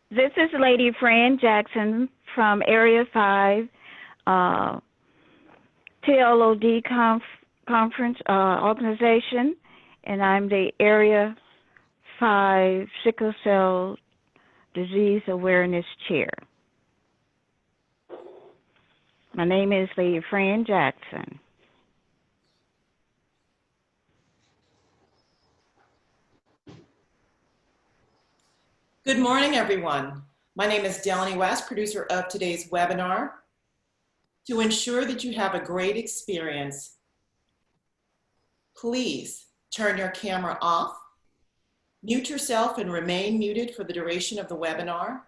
This is Lady Fran Jackson from Area 5 TLOD Conference Organization, and I'm the Area 5 Sickle Cell Disease Awareness Chair. My name is Lady Fran Jackson. Good morning, everyone. My name is Delaney West, producer of today's webinar. To ensure that you have a great experience, please turn your camera off, mute yourself and remain muted for the duration of the webinar.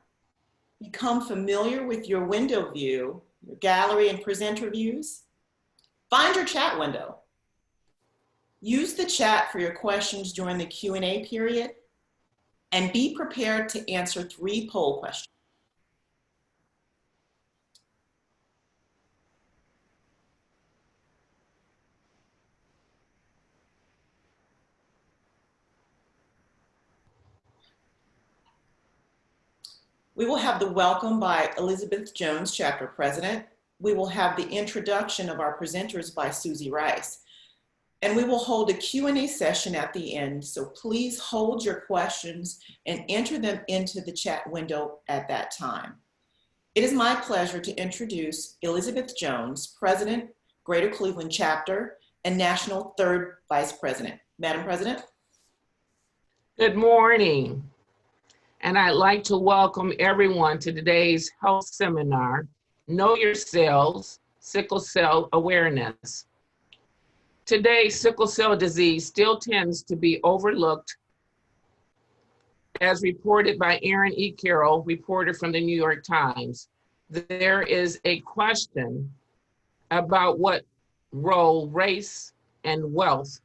Become familiar with your window view, your gallery and presenter views. Find your chat window. Use the chat for your questions during the Q&A period, and be prepared to answer 3 poll questions. We will have the welcome by Elizabeth Jones, Chapter President. We will have the introduction of our presenters by Susie Rice. And we will hold a Q&A session at the end, so please hold your questions and enter them into the chat window at that time. It is my pleasure to introduce Elizabeth Jones, President, Greater Cleveland Chapter, and National 3rd Vice President. Madam President. Good morning, and I'd like to welcome everyone to today's health seminar, Know Your Cells, Sickle Cell Awareness. Today, sickle cell disease still tends to be overlooked, as reported by Aaron E. Carroll, reporter from the New York Times. There is a question about what role race and wealth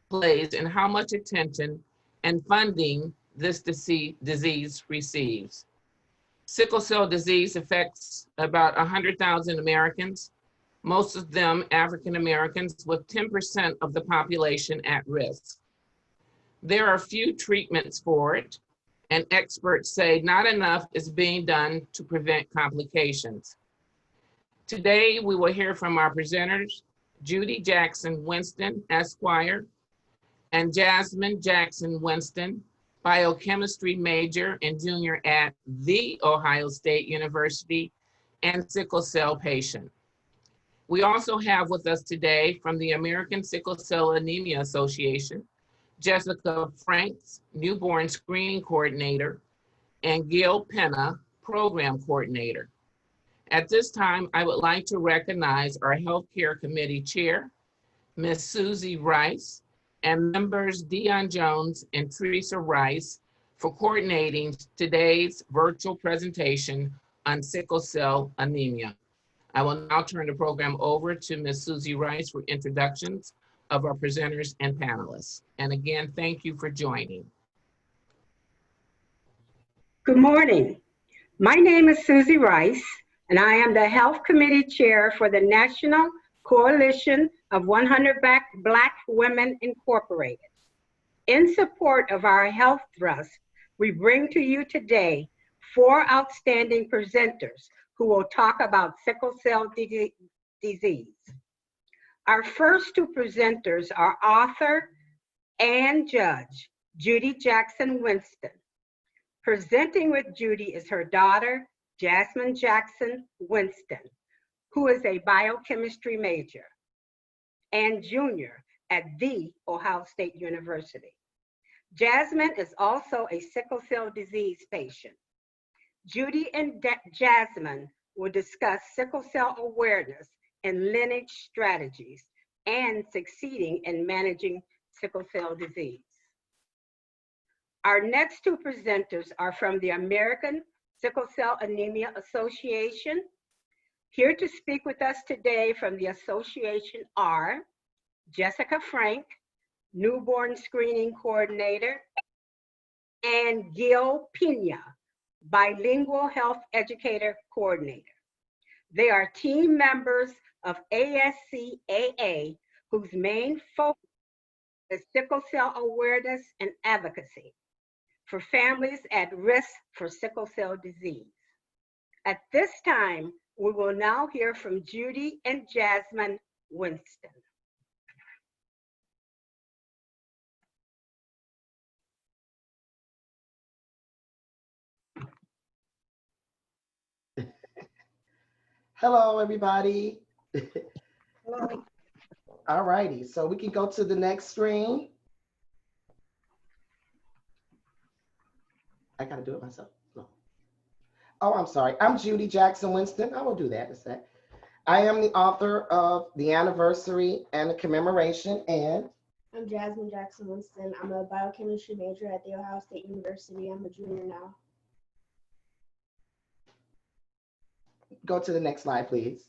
plays in how much attention and funding this disease receives. Sickle cell disease affects about 100,000 Americans, most of them African Americans, with 10% of the population at risk. There are few treatments for it, and experts say not enough is being done to prevent complications. Today, we will hear from our presenters, Judy Jackson Winston, Esquire, and Jasmine Jackson Winston, biochemistry major and junior at The Ohio State University and sickle cell patient. We also have with us today from the American Sickle Cell Anemia Association, Jessica Franks, Newborn Screening Coordinator, and Gil Penna, Program Coordinator. At this time, I would like to recognize our Healthcare Committee Chair, Ms. Susie Rice, and members Dion Jones and Teresa Rice for coordinating today's virtual presentation on sickle cell anemia. I will now turn the program over to Ms. Susie Rice for introductions of our presenters and panelists. And again, thank you for joining. Good morning. My name is Susie Rice, and I am the Health Committee Chair for the National Coalition of 100 Black Women Incorporated. In support of our health thrust, we bring to you today 4 outstanding presenters who will talk about sickle cell disease. Our first 2 presenters are author and judge, Judy Jackson Winston. Presenting with Judy is her daughter, Jasmine Jackson Winston, who is a biochemistry major and junior at The Ohio State University. Jasmine is also a sickle cell disease patient. Judy and Jasmine will discuss sickle cell awareness and lineage strategies and succeeding in managing sickle cell disease. Our next two presenters are from the American Sickle Cell Anemia Association. Here to speak with us today from the association are Jessica Frank, Newborn Screening Coordinator, and Gil Pena, Bilingual Health Educator Coordinator. They are team members of ASCAA, whose main focus is sickle cell awareness and advocacy for families at risk for sickle cell disease. At this time, we will now hear from Judy and Jasmine Winston. Hello, everybody. Hello. All righty, so we can go to the next screen. I gotta do it myself. No. Oh, I'm sorry. I'm Judy Jackson Winston. I will do that in a sec. I am the author of The Anniversary and the Commemoration, and I'm Jasmine Jackson Winston. I'm a biochemistry major at The Ohio State University. I'm a junior now. go to the next slide, please.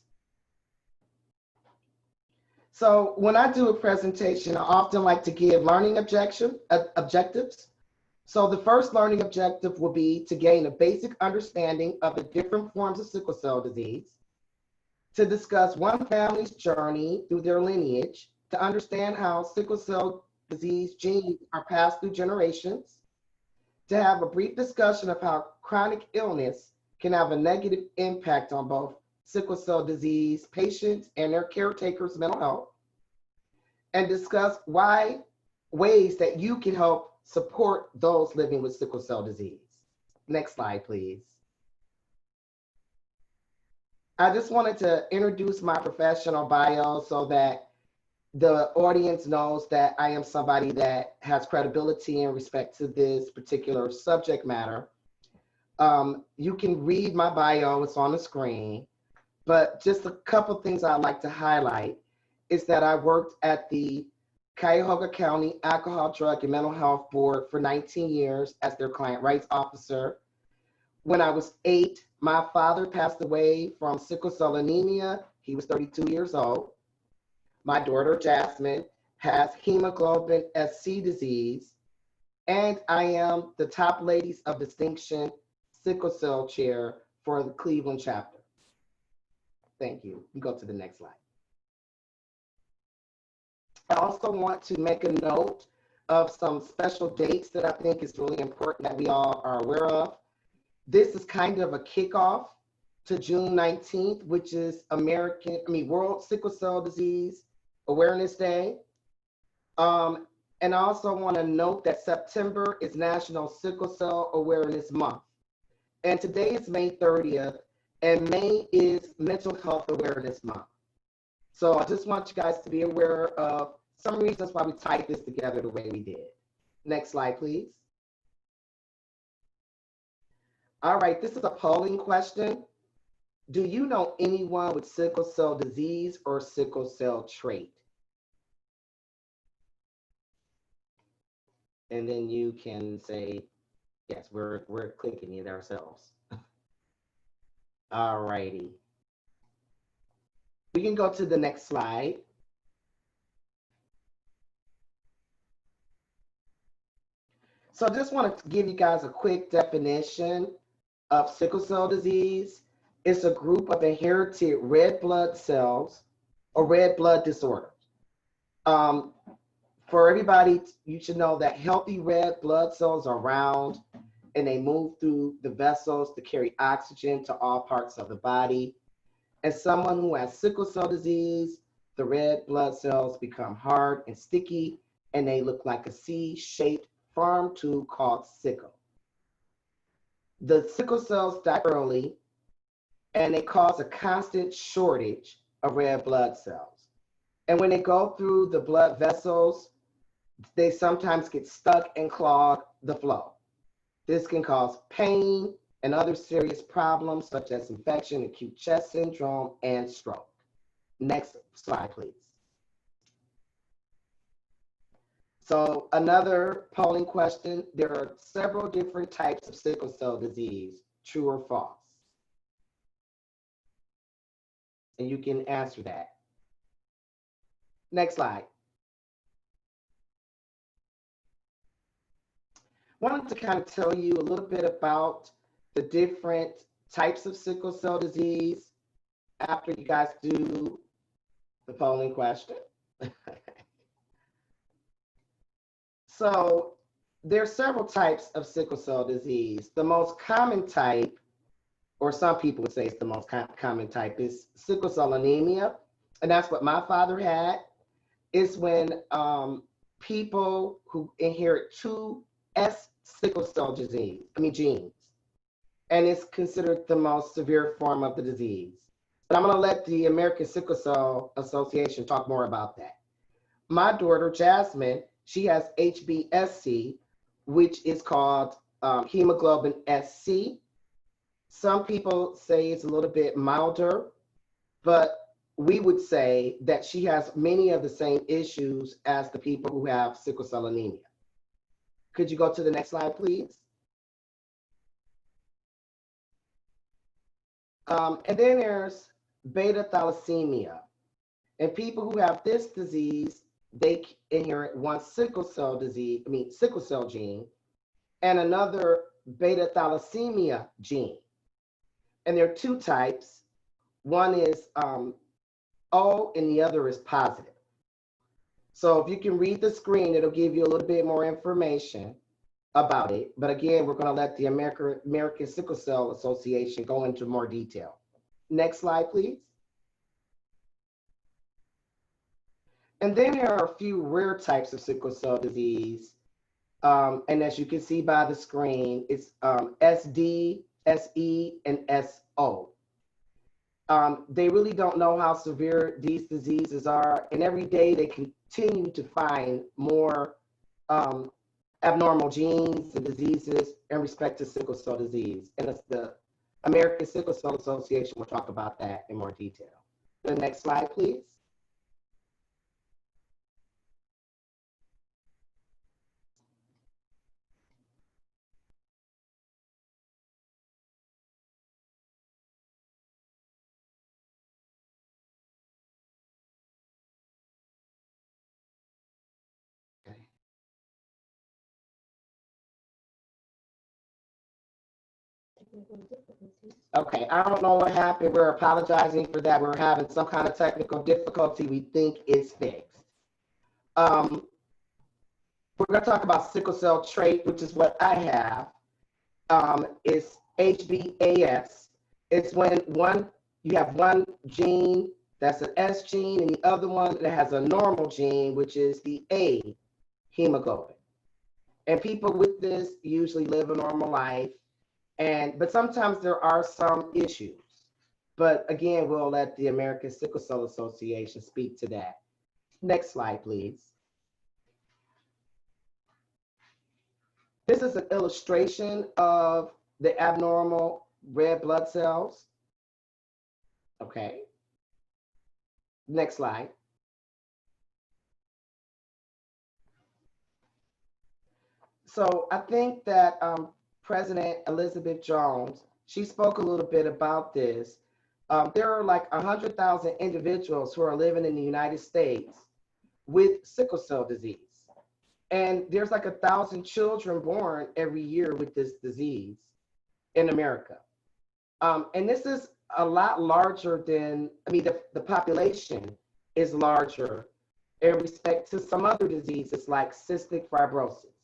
So when I do a presentation, I often like to give learning objectives. So the first learning objective will be to gain a basic understanding of the different forms of sickle cell disease, to discuss one family's journey through their lineage, to understand how sickle cell disease genes are passed through generations, to have a brief discussion of how chronic illness can have a negative impact on both sickle cell disease patients and their caretakers' mental health, and discuss ways that you can help support those living with sickle cell disease. Next slide, please. I just wanted to introduce my professional bio so that the audience knows that I am somebody that has credibility in respect to this particular subject matter. You can read my bio, it's on the screen, but just a couple things I'd like to highlight is that I worked at the Cuyahoga County Alcohol, Drug, and Mental Health Board for 19 years as their client rights officer. When I was 8, my father passed away from sickle cell anemia. He was 32 years old. My daughter, Jasmine, has hemoglobin SC disease, and I am the top ladies of distinction sickle cell chair for the Cleveland chapter. Thank you. You go to the next slide. I also want to make a note of some special dates that I think is really important that we all are aware of. This is kind of a kickoff to June 19th, which is World Sickle Cell Disease Awareness Day. And I also want to note that September is National Sickle Cell Awareness Month. And today is May 30th, and May is Mental Health Awareness Month. So I just want you guys to be aware of some reasons why we tied this together the way we did. Next slide, please. All right, this is a polling question. Do you know anyone with sickle cell disease or sickle cell trait? And then you can say, yes, we're clicking it ourselves. All righty. We can go to the next slide. So I just want to give you guys a quick definition of sickle cell disease. It's a group of inherited red blood cells or red blood disorders. For everybody, you should know that healthy red blood cells are round and they move through the vessels to carry oxygen to all parts of the body. As someone who has sickle cell disease, the red blood cells become hard and sticky and they look like a C-shaped farm tube called sickle. The sickle cells die early and they cause a constant shortage of red blood cells. And when they go through the blood vessels, they sometimes get stuck and clog the flow. This can cause pain and other serious problems such as infection, acute chest syndrome, and stroke. Next slide, please. So another polling question, there are several different types of sickle cell disease, true or false? And you can answer that. Next slide. Wanted to kind of tell you a little bit about the different types of sickle cell disease after you guys do the polling question. So there are several types of sickle cell disease. The most common type, or some people would say it's the most common type, is sickle cell anemia. And that's what my father had. It's when people who inherit two S sickle cell genes. And it's considered the most severe form of the disease. But I'm going to let the American Sickle Cell Association talk more about that. My daughter, Jasmine, she has HBSC, which is called hemoglobin SC. Some people say it's a little bit milder, but we would say that she has many of the same issues as the people who have sickle cell anemia. Could you go to the next slide, please? And then there's beta thalassemia. And people who have this disease, they inherit one sickle cell gene and another beta thalassemia gene. And there are two types. One is O and the other is positive. So if you can read the screen, it'll give you a little bit more information about it. But again, we're going to let the American Sickle Cell Association go into more detail. Next slide, please. And then there are a few rare types of sickle cell disease. And as you can see by the screen, it's SD, SE, and SO. They really don't know how severe these diseases are. And every day they continue to find more abnormal genes and diseases in respect to sickle cell disease. And it's the American Sickle Cell Association will talk about that in more detail. The next slide, please. Okay, I don't know what happened. We're apologizing for that. We're having some kind of technical difficulty. We think it's fixed. We're going to talk about sickle cell trait, which is what I have. It's HBAS. It's when you have one gene that's an S gene and the other one that has a normal gene, which is the A hemoglobin. And people with this usually live a normal life. But sometimes there are some issues. But again, we'll let the American Sickle Cell Association speak to that. Next slide, please. This is an illustration of the abnormal red blood cells. Okay. Next slide. So I think that President Elizabeth Jones, she spoke a little bit about this. There are like 100,000 individuals who are living in the United States with sickle cell disease. And there's like 1,000 children born every year with this disease in America. And this is a lot larger than, the population is larger in respect to some other diseases like cystic fibrosis.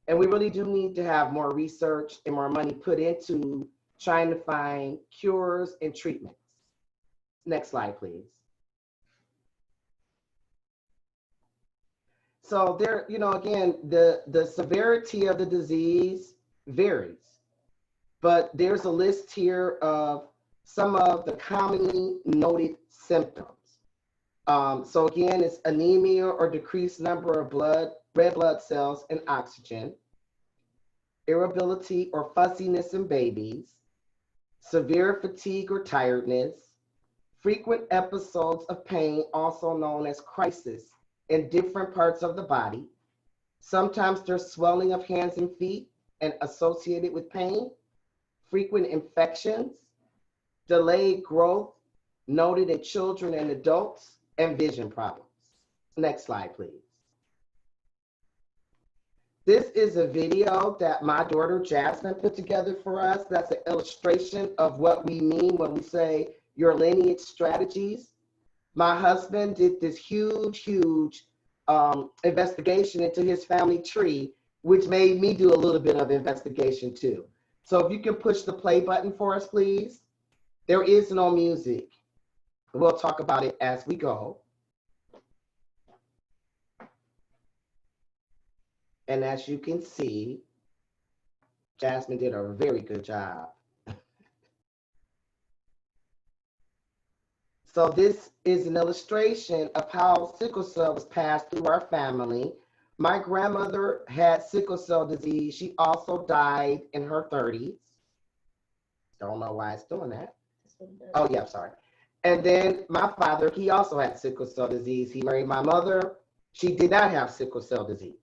And we really do need to have more research and more money put into trying to find cures and treatments. Next slide, please. So there, again, the severity of the disease varies, but there's a list here of some of the commonly noted symptoms. So again, it's anemia or decreased number of red blood cells and oxygen, irritability or fussiness in babies, severe fatigue or tiredness, frequent episodes of pain, also known as crisis, in different parts of the body, Sometimes there's swelling of hands and feet and associated with pain, frequent infections, delayed growth noted in children and adults, and vision problems. Next slide, please. This is a video that my daughter Jasmine put together for us. That's an illustration of what we mean when we say your lineage strategies. My husband did this huge investigation into his family tree, which made me do a little bit of investigation too. So if you can push the play button for us, please. There is no music. We'll talk about it as we go. And as you can see, Jasmine did a very good job. So this is an illustration of how sickle cell was passed through our family. My grandmother had sickle cell disease. She also died in her 30s. Don't know why it's doing that. Oh yeah, sorry. And then my father, he also had sickle cell disease. He married my mother. She did not have sickle cell disease.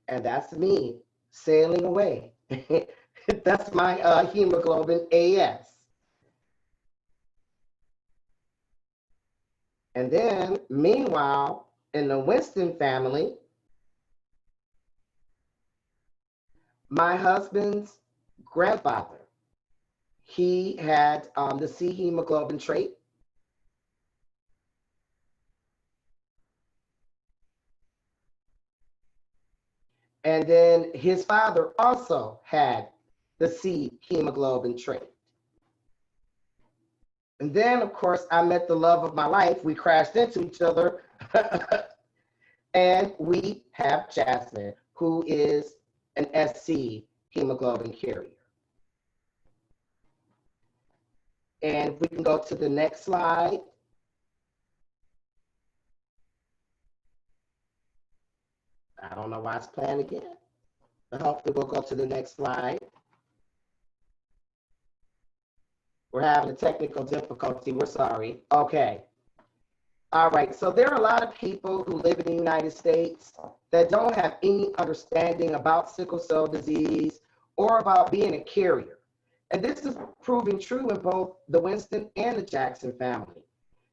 And that's me sailing away. That's my hemoglobin AS. And then, meanwhile, in the Winston family, my husband's grandfather, he had the C hemoglobin trait. And then his father also had the C hemoglobin trait. And then, of course, I met the love of my life. We crashed into each other. And we have Jasmine, who is an SC hemoglobin carrier. And we can go to the next slide. I don't know why it's playing again, but hopefully we'll go to the next slide. We're having a technical difficulty, we're sorry. Okay. All right, so there are a lot of people who live in the United States that don't have any understanding about sickle cell disease or about being a carrier. And this is proving true in both the Winston and the Jackson family.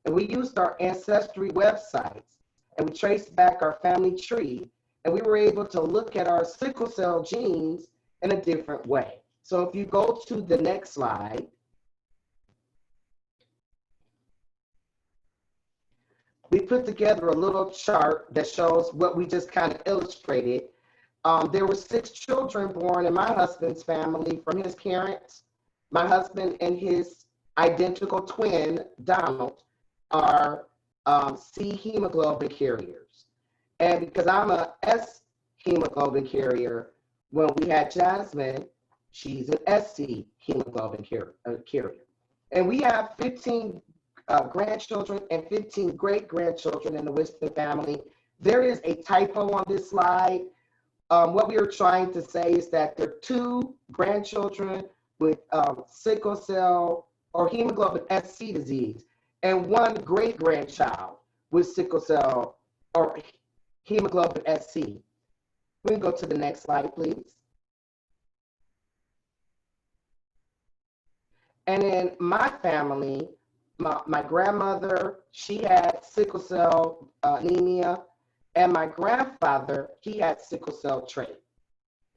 And we used our ancestry websites and we traced back our family tree, and we were able to look at our sickle cell genes in a different way. So if you go to the next slide, we put together a little chart that shows what we just kind of illustrated. There were 6 children born in my husband's family from his parents. My husband and his identical twin, Donald, are C hemoglobin carriers. And because I'm a S hemoglobin carrier, when we had Jasmine, she's an SC hemoglobin carrier. And we have 15 grandchildren and 15 great-grandchildren in the Winston family. There is a typo on this slide. What we are trying to say is that there are 2 grandchildren with sickle cell or hemoglobin SC disease and 1 great-grandchild with sickle cell or hemoglobin SC. We can go to the next slide, please. And in my family, my grandmother, she had sickle cell anemia, and my grandfather, he had sickle cell trait.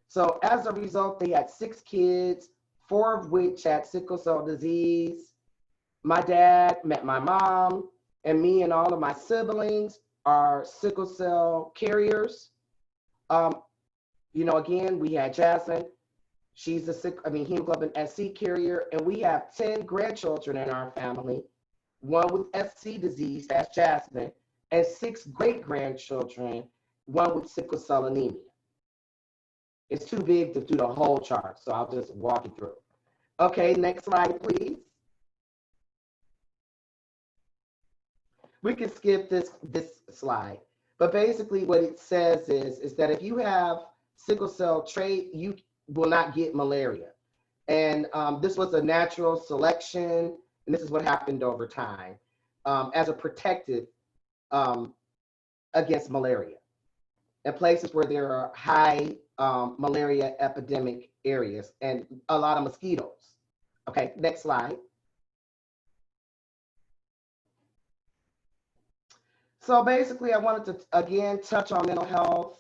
So as a result, they had 6 kids, 4 of which had sickle cell disease. My dad met my mom, and me and all of my siblings are sickle cell carriers. You know, again, we had Jasmine. She's a hemoglobin SC carrier, and we have 10 grandchildren in our family, 1 with SC disease, that's Jasmine, and 6 great-grandchildren, 1 with sickle cell anemia. It's too big to do the whole chart, so I'll just walk you through. Okay, next slide, please. We can skip this slide, but basically what it says is that if you have sickle cell trait, you will not get malaria. And this was a natural selection, and this is what happened over time. as a protective against malaria in places where there are high malaria epidemic areas and a lot of mosquitoes. Okay, next slide. So basically, I wanted to again touch on mental health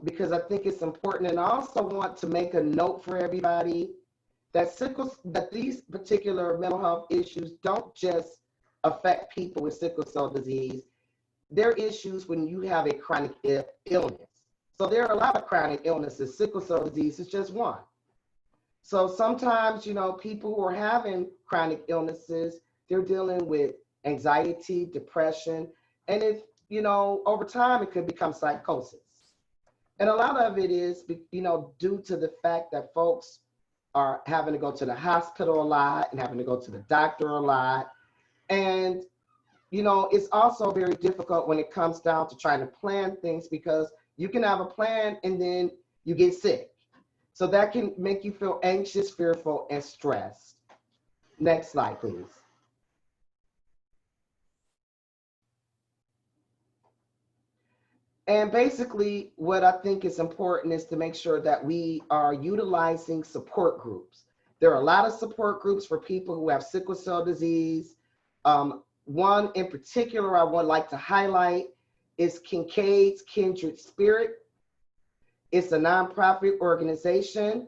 because I think it's important, and I also want to make a note for everybody that these particular mental health issues don't just affect people with sickle cell disease. They're issues when you have a chronic illness. So there are a lot of chronic illnesses. Sickle cell disease is just one. So sometimes, you know, people who are having chronic illnesses, they're dealing with anxiety, depression, and if, you know, over time it could become psychosis. And a lot of it is, you know, due to the fact that folks are having to go to the hospital a lot and having to go to the doctor a lot. And, you know, it's also very difficult when it comes down to trying to plan things because you can have a plan and then you get sick. So that can make you feel anxious, fearful, and stressed. Next slide, please. And basically, what I think is important is to make sure that we are utilizing support groups. There are a lot of support groups for people who have sickle cell disease. One in particular I would like to highlight is Kincaid's Kindred Spirit. It's a nonprofit organization,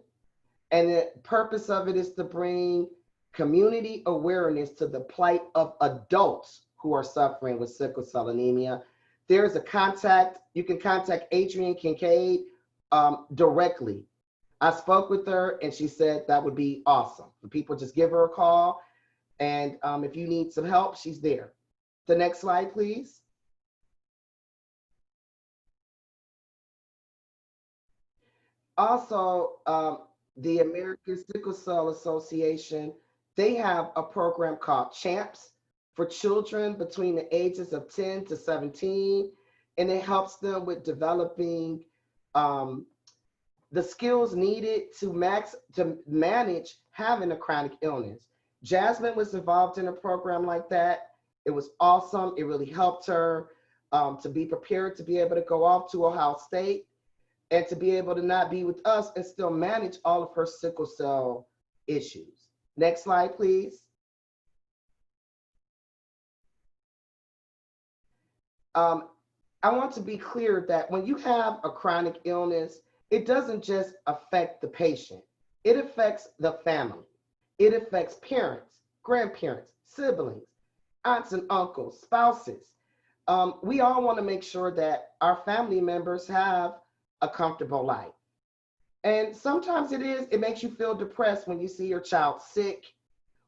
and the purpose of it is to bring community awareness to the plight of adults who are suffering with sickle cell anemia. There's a contact, you can contact Adrienne Kincaid directly. I spoke with her and she said that would be awesome. The people just give her a call, and if you need some help, she's there. The next slide, please. Also, the American Sickle Cell Association, they have a program called CHAMPS for children between the ages of 10 to 17, and it helps them with developing the skills needed to manage having a chronic illness. Jasmine was involved in a program like that. It was awesome. It really helped her to be prepared to be able to go off to Ohio State and to be able to not be with us and still manage all of her sickle cell issues. Next slide, please. I want to be clear that when you have a chronic illness, it doesn't just affect the patient. It affects the family. It affects parents, grandparents, siblings, aunts and uncles, spouses. We all want to make sure that our family members have a comfortable life. And sometimes it makes you feel depressed when you see your child sick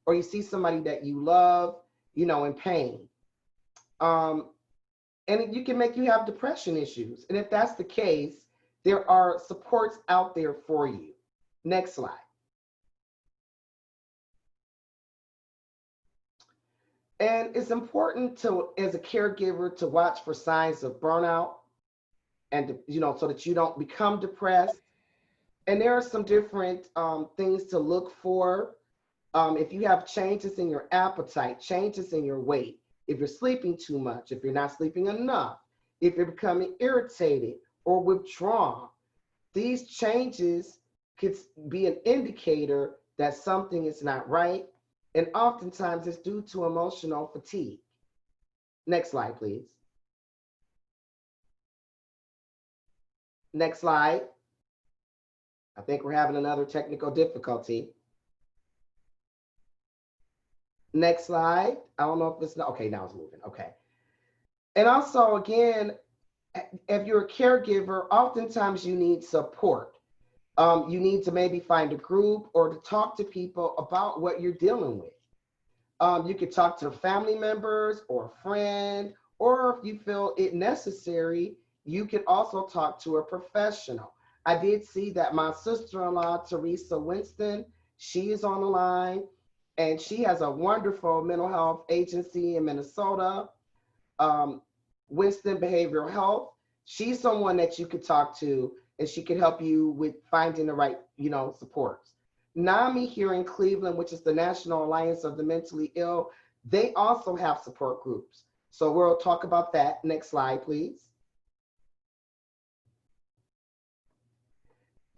or you see somebody that you love, you know, in pain. And you can make you have depression issues. And if that's the case, there are supports out there for you. Next slide. And it's important to, as a caregiver, to watch for signs of burnout and, you know, so that you don't become depressed. And there are some different things to look for. If you have changes in your appetite, changes in your weight, if you're sleeping too much, if you're not sleeping enough, if you're becoming irritated or withdrawn, these changes could be an indicator that something is not right. And oftentimes it's due to emotional fatigue. Next slide, please. Next slide. I think we're having another technical difficulty. Next slide. I don't know if it's not, okay, now it's moving, okay. And also, again, if you're a caregiver, oftentimes you need support. You need to maybe find a group or to talk to people about what you're dealing with. You could talk to family members or a friend, or if you feel it necessary, you can also talk to a professional. I did see that my sister-in-law, Teresa Winston, she is on the line, and she has a wonderful mental health agency in Minnesota, Winston Behavioral Health. She's someone that you could talk to, and she can help you with finding the right, you know, supports. NAMI here in Cleveland, which is the National Alliance of the Mentally Ill, They also have support groups. So we'll talk about that. Next slide, please.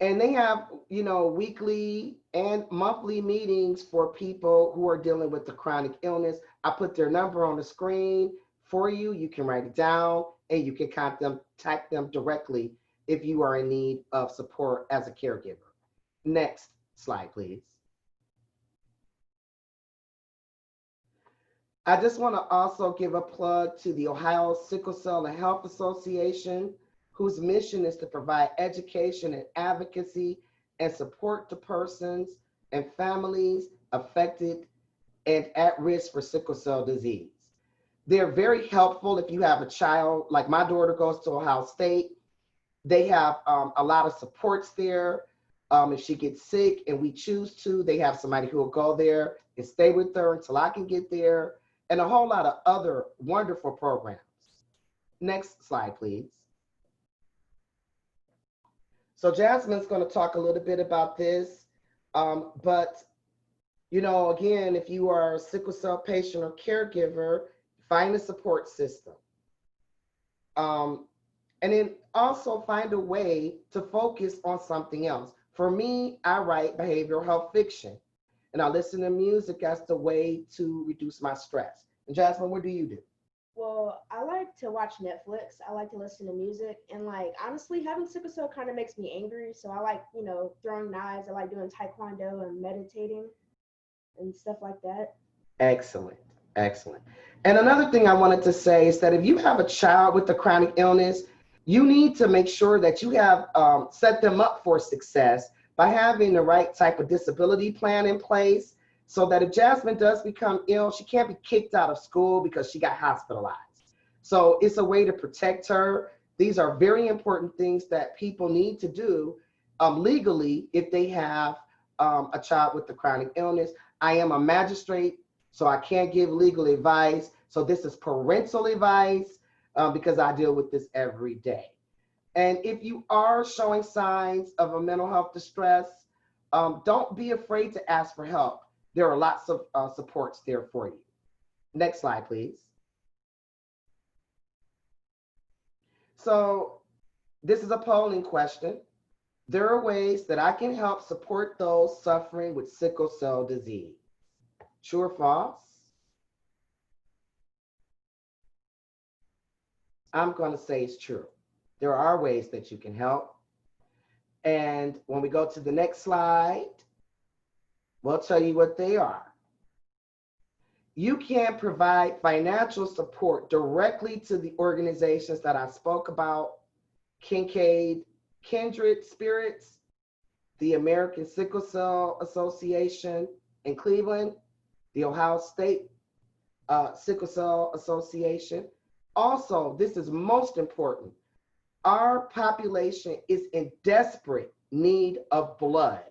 And they have, you know, weekly and monthly meetings for people who are dealing with the chronic illness. I put their number on the screen for you. You can write it down and you can contact them directly if you are in need of support as a caregiver. Next slide, please. I just want to also give a plug to the Ohio Sickle Cell and Health Association, whose mission is to provide education and advocacy and support to persons and families affected and at risk for sickle cell disease. They're very helpful if you have a child, like my daughter goes to Ohio State. They have a lot of supports there. If she gets sick and we choose to, they have somebody who will go there and stay with her until I can get there, and a whole lot of other wonderful programs. Next slide, please. So Jasmine's going to talk a little bit about this, but you know, again, if you are a sickle cell patient or caregiver, find a support system. And then also find a way to focus on something else. For me, I write behavioral health fiction, and I listen to music as the way to reduce my stress. And Jasmine, what do you do? Well, I like to watch Netflix. I like to listen to music, and like honestly, having sickle cell kind of makes me angry. So I like, you know, throwing knives. I like doing taekwondo and meditating and stuff like that. Excellent, excellent. And another thing I wanted to say is that if you have a child with a chronic illness, you need to make sure that you have set them up for success by having the right type of disability plan in place, so that if Jasmine does become ill, she can't be kicked out of school because she got hospitalized. So it's a way to protect her. These are very important things that people need to do legally if they have a child with a chronic illness. I am a magistrate, so I can't give legal advice. So this is parental advice because I deal with this every day. And if you are showing signs of a mental health distress, don't be afraid to ask for help. There are lots of supports there for you. Next slide, please. So this is a polling question. There are ways that I can help support those suffering with sickle cell disease. True or false? I'm going to say it's true. There are ways that you can help. And when we go to the next slide, we'll tell you what they are. You can provide financial support directly to the organizations that I spoke about: Kincaid, Kindred Spirits, the American Sickle Cell Association in Cleveland, the Ohio State Sickle Cell Association. Also, this is most important, our population is in desperate need of blood.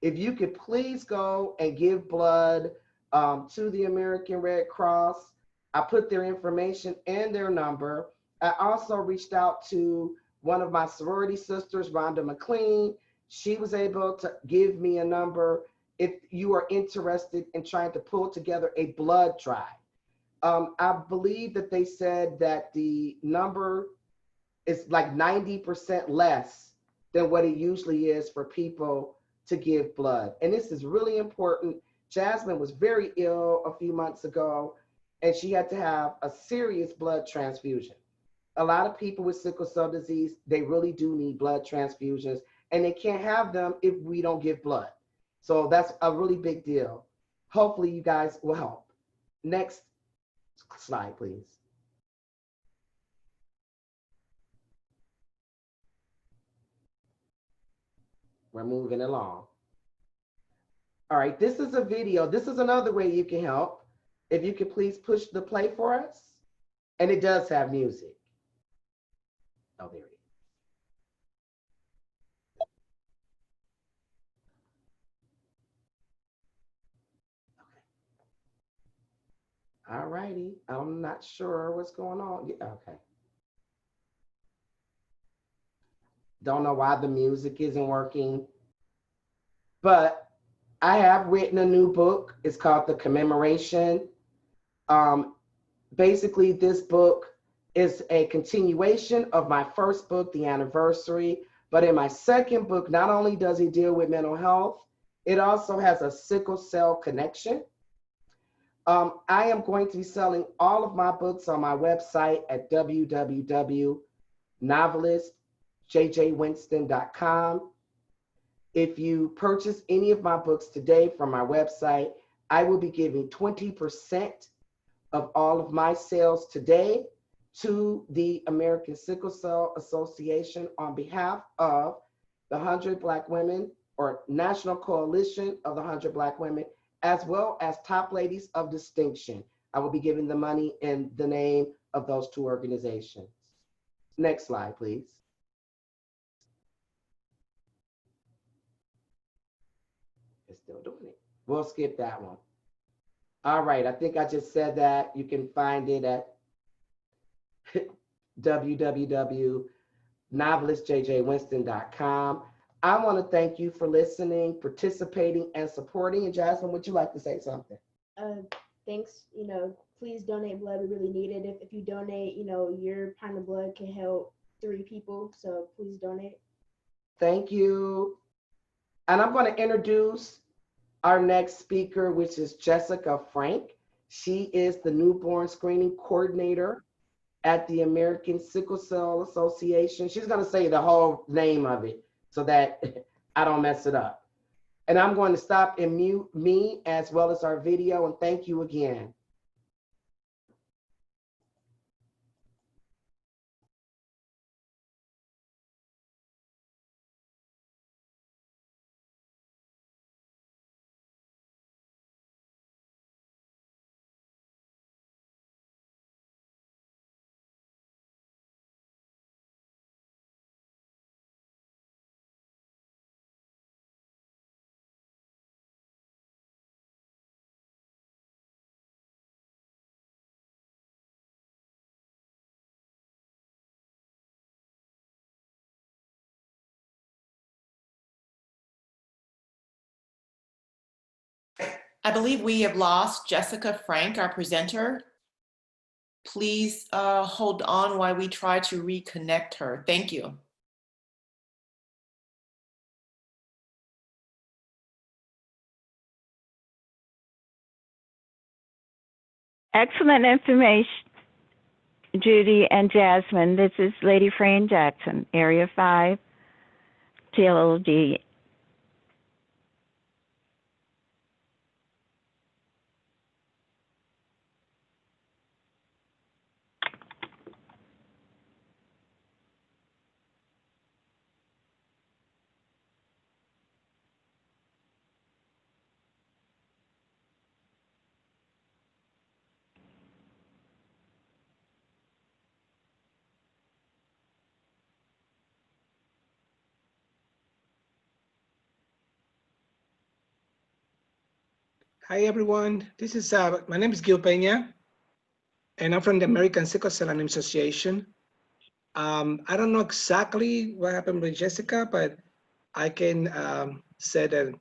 If you could please go and give blood to the American Red Cross. I put their information and their number. I also reached out to one of my sorority sisters, Rhonda McLean. She was able to give me a number if you are interested in trying to pull together a blood drive. I believe that they said that the number is like 90% less than what it usually is for people to give blood. And this is really important. Jasmine was very ill a few months ago, and she had to have a serious blood transfusion. A lot of people with sickle cell disease, they really do need blood transfusions, and they can't have them if we don't give blood. So that's a really big deal. Hopefully you guys will help. Next slide, please. We're moving along. All right, this is a video. This is another way you can help. If you could please push the play for us. And it does have music. Oh, there it is. Okay. All righty. I'm not sure what's going on. Yeah, okay. Don't know why the music isn't working, but I have written a new book. It's called The Commemoration. Basically, this book is a continuation of my first book, The Anniversary. But in my second book, not only does it deal with mental health, it also has a sickle cell connection. I am going to be selling all of my books on my website at www.novelistjjwinston.com. If you purchase any of my books today from my website, I will be giving 20% of all of my sales today to the American Sickle Cell Association on behalf of the 100 Black Women, or National Coalition of the 100 Black Women, as well as Top Ladies of Distinction. I will be giving the money in the name of those two organizations. Next slide, please. It's still doing it. We'll skip that one. All right, I think I just said that. You can find it at www.novelistjjwinston.com. I want to thank you for listening, participating, and supporting. And Jasmine, would you like to say something? Thanks. Please donate blood. We really need it. If you donate, your pint of blood can help 3 people. So please donate. Thank you. And I'm going to introduce our next speaker, which is Jessica Frank. She is the newborn screening coordinator at the American Sickle Cell Association. She's going to say the whole name of it so that I don't mess it up. And I'm going to stop and mute me as well as our video, and thank you again. I believe we have lost Jessica Frank, our presenter. Please hold on while we try to reconnect her. Thank you. Excellent information, Judy and Jasmine. This is Lady Fran Jackson, Area 5, TLOD. Hi, everyone. This is my name is Gil Peña, and I'm from the American Sickle Cell Association. I don't know exactly what happened with Jessica, but I can say that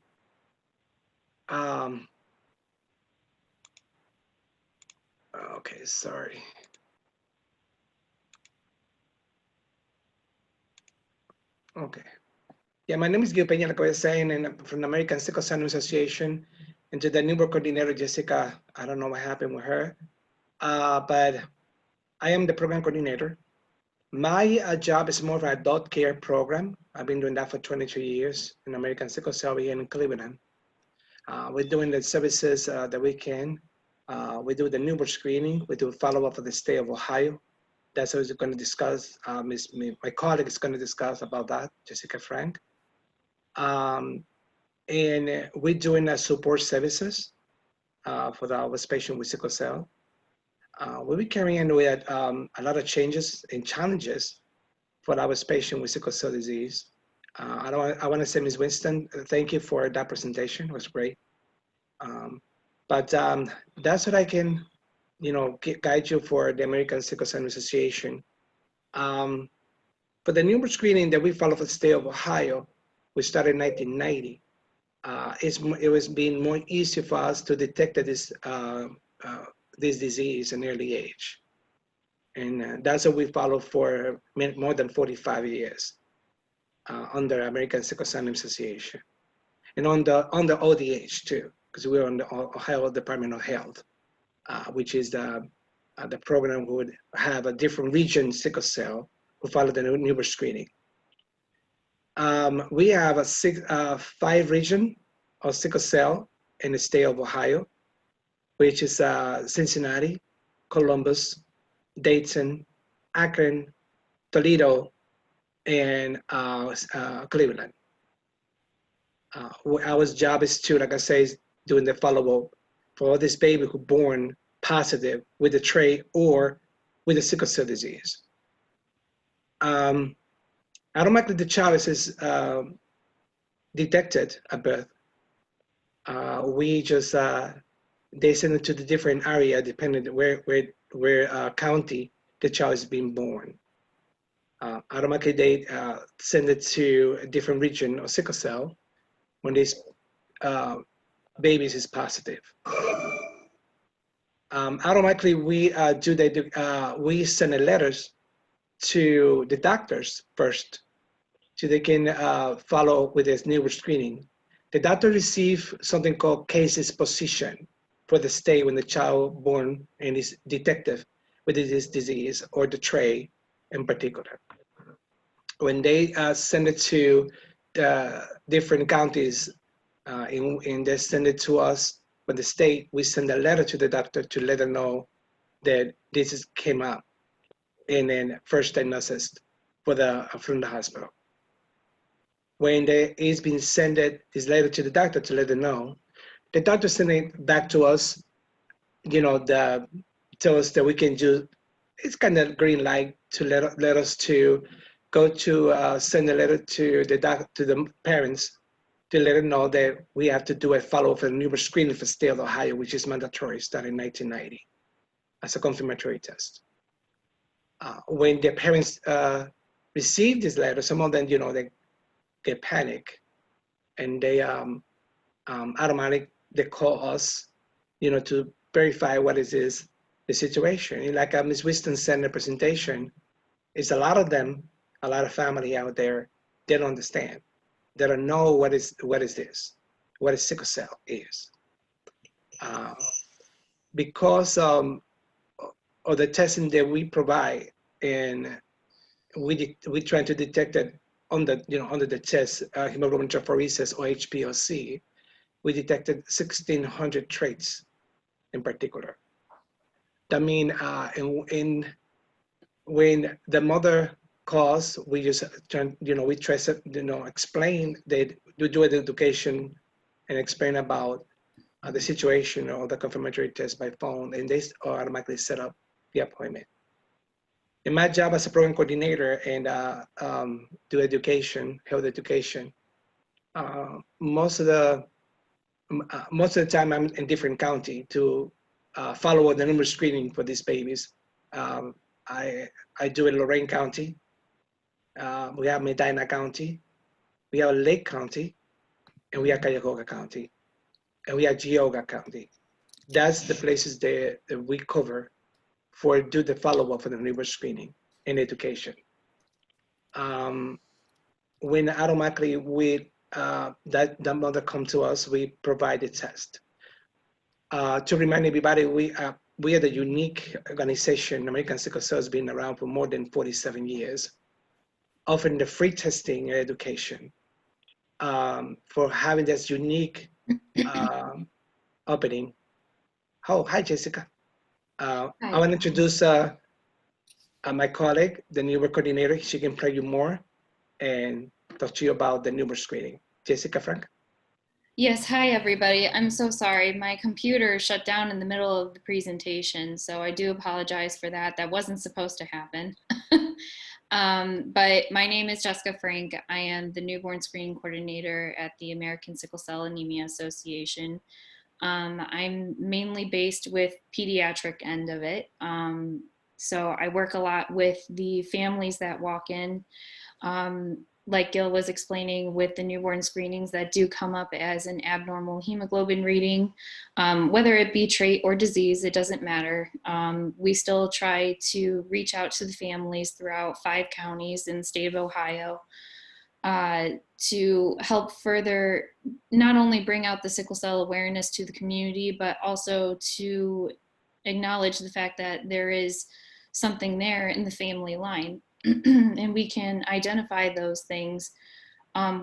okay, sorry. Okay. Yeah, my name is Gil Peña, like I was saying, and I'm from the American Sickle Cell Association. And to the newborn coordinator, Jessica, I don't know what happened with her, but I am the program coordinator. My job is more of an adult care program. I've been doing that for 22 years in American Sickle Cell here in Cleveland. We're doing the services that we can. We do the newborn screening. We do follow-up for the state of Ohio. That's what we're going to discuss. My colleague is going to discuss about that, Jessica Frank. And we're doing support services for our patient with sickle cell. We'll be carrying with a lot of changes and challenges for our patient with sickle cell disease. I want to say, Ms. Winston, thank you for that presentation. It was great. But that's what I can, guide you for the American Sickle Cell Association. For the newborn screening that we follow for the state of Ohio, we started in 1990. It was being more easy for us to detect this this disease in early age. And that's what we followed for more than 45 years under American Sickle Cell Anemia Association. And on the ODH too, because we're on the Ohio Department of Health, which is the program who would have a different region sickle cell who follow the newborn screening. We have a 5 region of sickle cell in the state of Ohio, which is Cincinnati, Columbus, Dayton, Akron, Toledo, and Cleveland. Our job is to, like I say, doing the follow-up for all this baby who born positive with the trait or with the sickle cell disease. Automatically, the child is detected at birth. We just they send it to the different area depending where county the child is being born. Automatically, they send it to a different region of sickle cell when this babies is positive. Automatically, we we send the letters to the doctors first, so they can follow with this newborn screening. The doctor receives something called case disposition for the state when the child born and is detected with this disease or the trait in particular. When they send it to the different counties and they send it to us from the state, we send a letter to the doctor to let them know that this came up and then first diagnosis from the hospital. When it's been sent this letter to the doctor to let them know, the doctor send it back to us, tell us that we can do, it's kind of green light to let us to go to send a letter to the parents to let them know that we have to do a follow-up for the newborn screening for state of Ohio, which is mandatory, starting in 1990 as a confirmatory test. When the parents receive this letter, some of them, they get panic and they automatically they call us, to verify what is the situation. And like Ms. Winston said in the presentation, it's a lot of them, a lot of family out there, they don't understand. They don't know what is this, what a sickle cell is. Because of the testing that we provide, and we try to detect it under the test, hemoglobin electrophoresis or HPLC, we detected 1,600 traits in particular. That means when the mother calls, we just we try to explain that we do an education and explain about the situation or the confirmatory test by phone, and they automatically set up the appointment. In my job as a program coordinator and do education, health education, most of the time I'm in different county to follow the newborn screening for these babies. I do in Lorain County. We have Medina County. We have Lake County, and we have Cuyahoga County, and we have Geauga County. That's the places that we cover for do the follow-up for the newborn screening and education. When automatically that mother come to us, we provide the test. To remind everybody, we are the unique organization. American Sickle Cell has been around for more than 47 years, offering the free testing and education for having this unique opening. Oh, hi, Jessica. Hi. I want to introduce my colleague, the newborn coordinator. She can tell you more and talk to you about the newborn screening. Jessica Frank. Yes, hi everybody. I'm so sorry. My computer shut down in the middle of the presentation, so I do apologize for that. That wasn't supposed to happen. But my name is Jessica Frank. I am the newborn screening coordinator at the American Sickle Cell Anemia Association. I'm mainly based with pediatric end of it. So I work a lot with the families that walk in. like Gil was explaining with the newborn screenings that do come up as an abnormal hemoglobin reading, whether it be trait or disease, it doesn't matter. We still try to reach out to the families throughout 5 counties in the state of Ohio to help further not only bring out the sickle cell awareness to the community, but also to acknowledge the fact that there is something there in the family line. And we can identify those things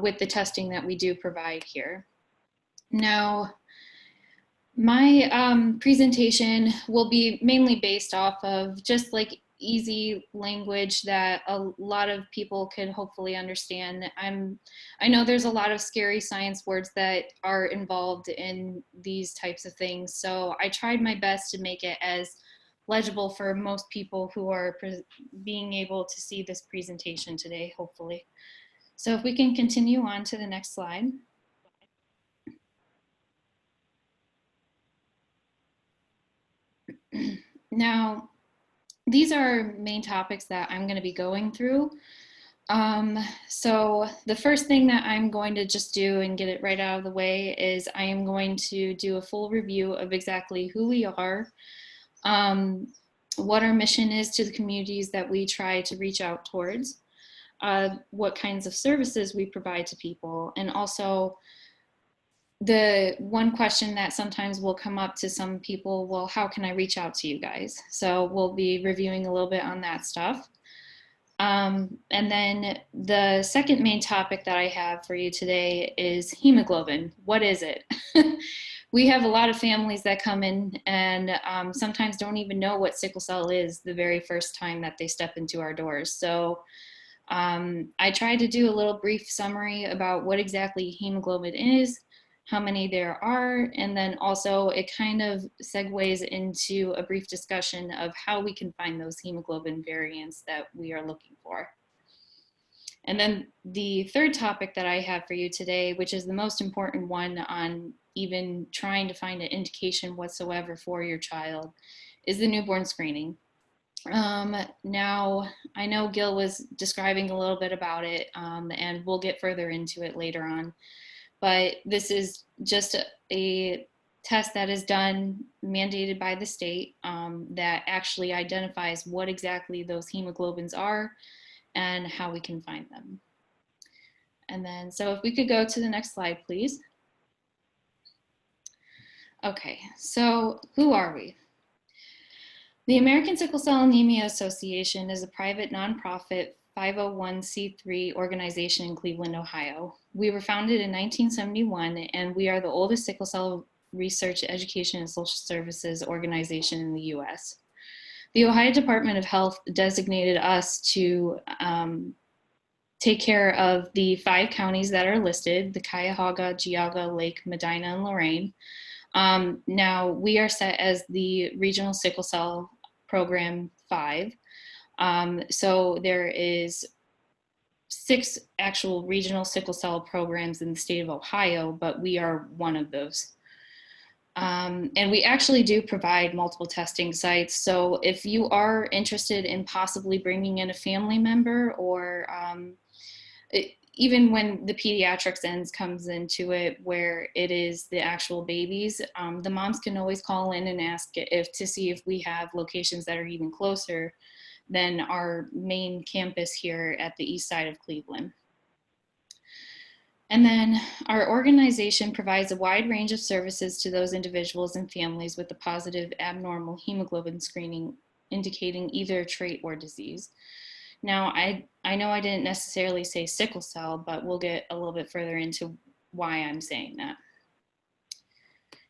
with the testing that we do provide here. Now, my presentation will be mainly based off of just like easy language that a lot of people can hopefully understand. I know there's a lot of scary science words that are involved in these types of things, so I tried my best to make it as legible for most people who are being able to see this presentation today, hopefully. So if we can continue on to the next slide. Now, these are main topics that I'm going to be going through. So the first thing that I'm going to just do and get it right out of the way is I am going to do a full review of exactly who we are, what our mission is to the communities that we try to reach out towards, what kinds of services we provide to people, and also the one question that sometimes will come up to some people, well, how can I reach out to you guys? So we'll be reviewing a little bit on that stuff. And then the second main topic that I have for you today is hemoglobin. What is it? We have a lot of families that come in and sometimes don't even know what sickle cell is the very first time that they step into our doors. So I tried to do a little brief summary about what exactly hemoglobin is, how many there are, and then also it kind of segues into a brief discussion of how we can find those hemoglobin variants that we are looking for. And then the third topic that I have for you today, which is the most important one on even trying to find an indication whatsoever for your child, is the newborn screening. Now, I know Gil was describing a little bit about it, and we'll get further into it later on. But this is just a test that is done, mandated by the state, that actually identifies what exactly those hemoglobins are and how we can find them. And then, so if we could go to the next slide, please. Okay, so who are we? The American Sickle Cell Anemia Association is a private nonprofit 501c3 organization in Cleveland, Ohio. We were founded in 1971, and we are the oldest sickle cell research, education, and social services organization in the US. The Ohio Department of Health designated us to take care of the 5 counties that are listed, the Cuyahoga, Geauga, Lake, Medina, and Lorain. Now, we are set as the Regional Sickle Cell Program 5. So there is 6 actual regional sickle cell programs in the state of Ohio, but we are one of those. And we actually do provide multiple testing sites. So if you are interested in possibly bringing in a family member, or even when the pediatrics ends comes into it, where it is the actual babies, the moms can always call in and ask to see if we have locations that are even closer than our main campus here at the east side of Cleveland. And then our organization provides a wide range of services to those individuals and families with a positive abnormal hemoglobin screening indicating either a trait or disease. Now, I know I didn't necessarily say sickle cell, but we'll get a little bit further into why I'm saying that.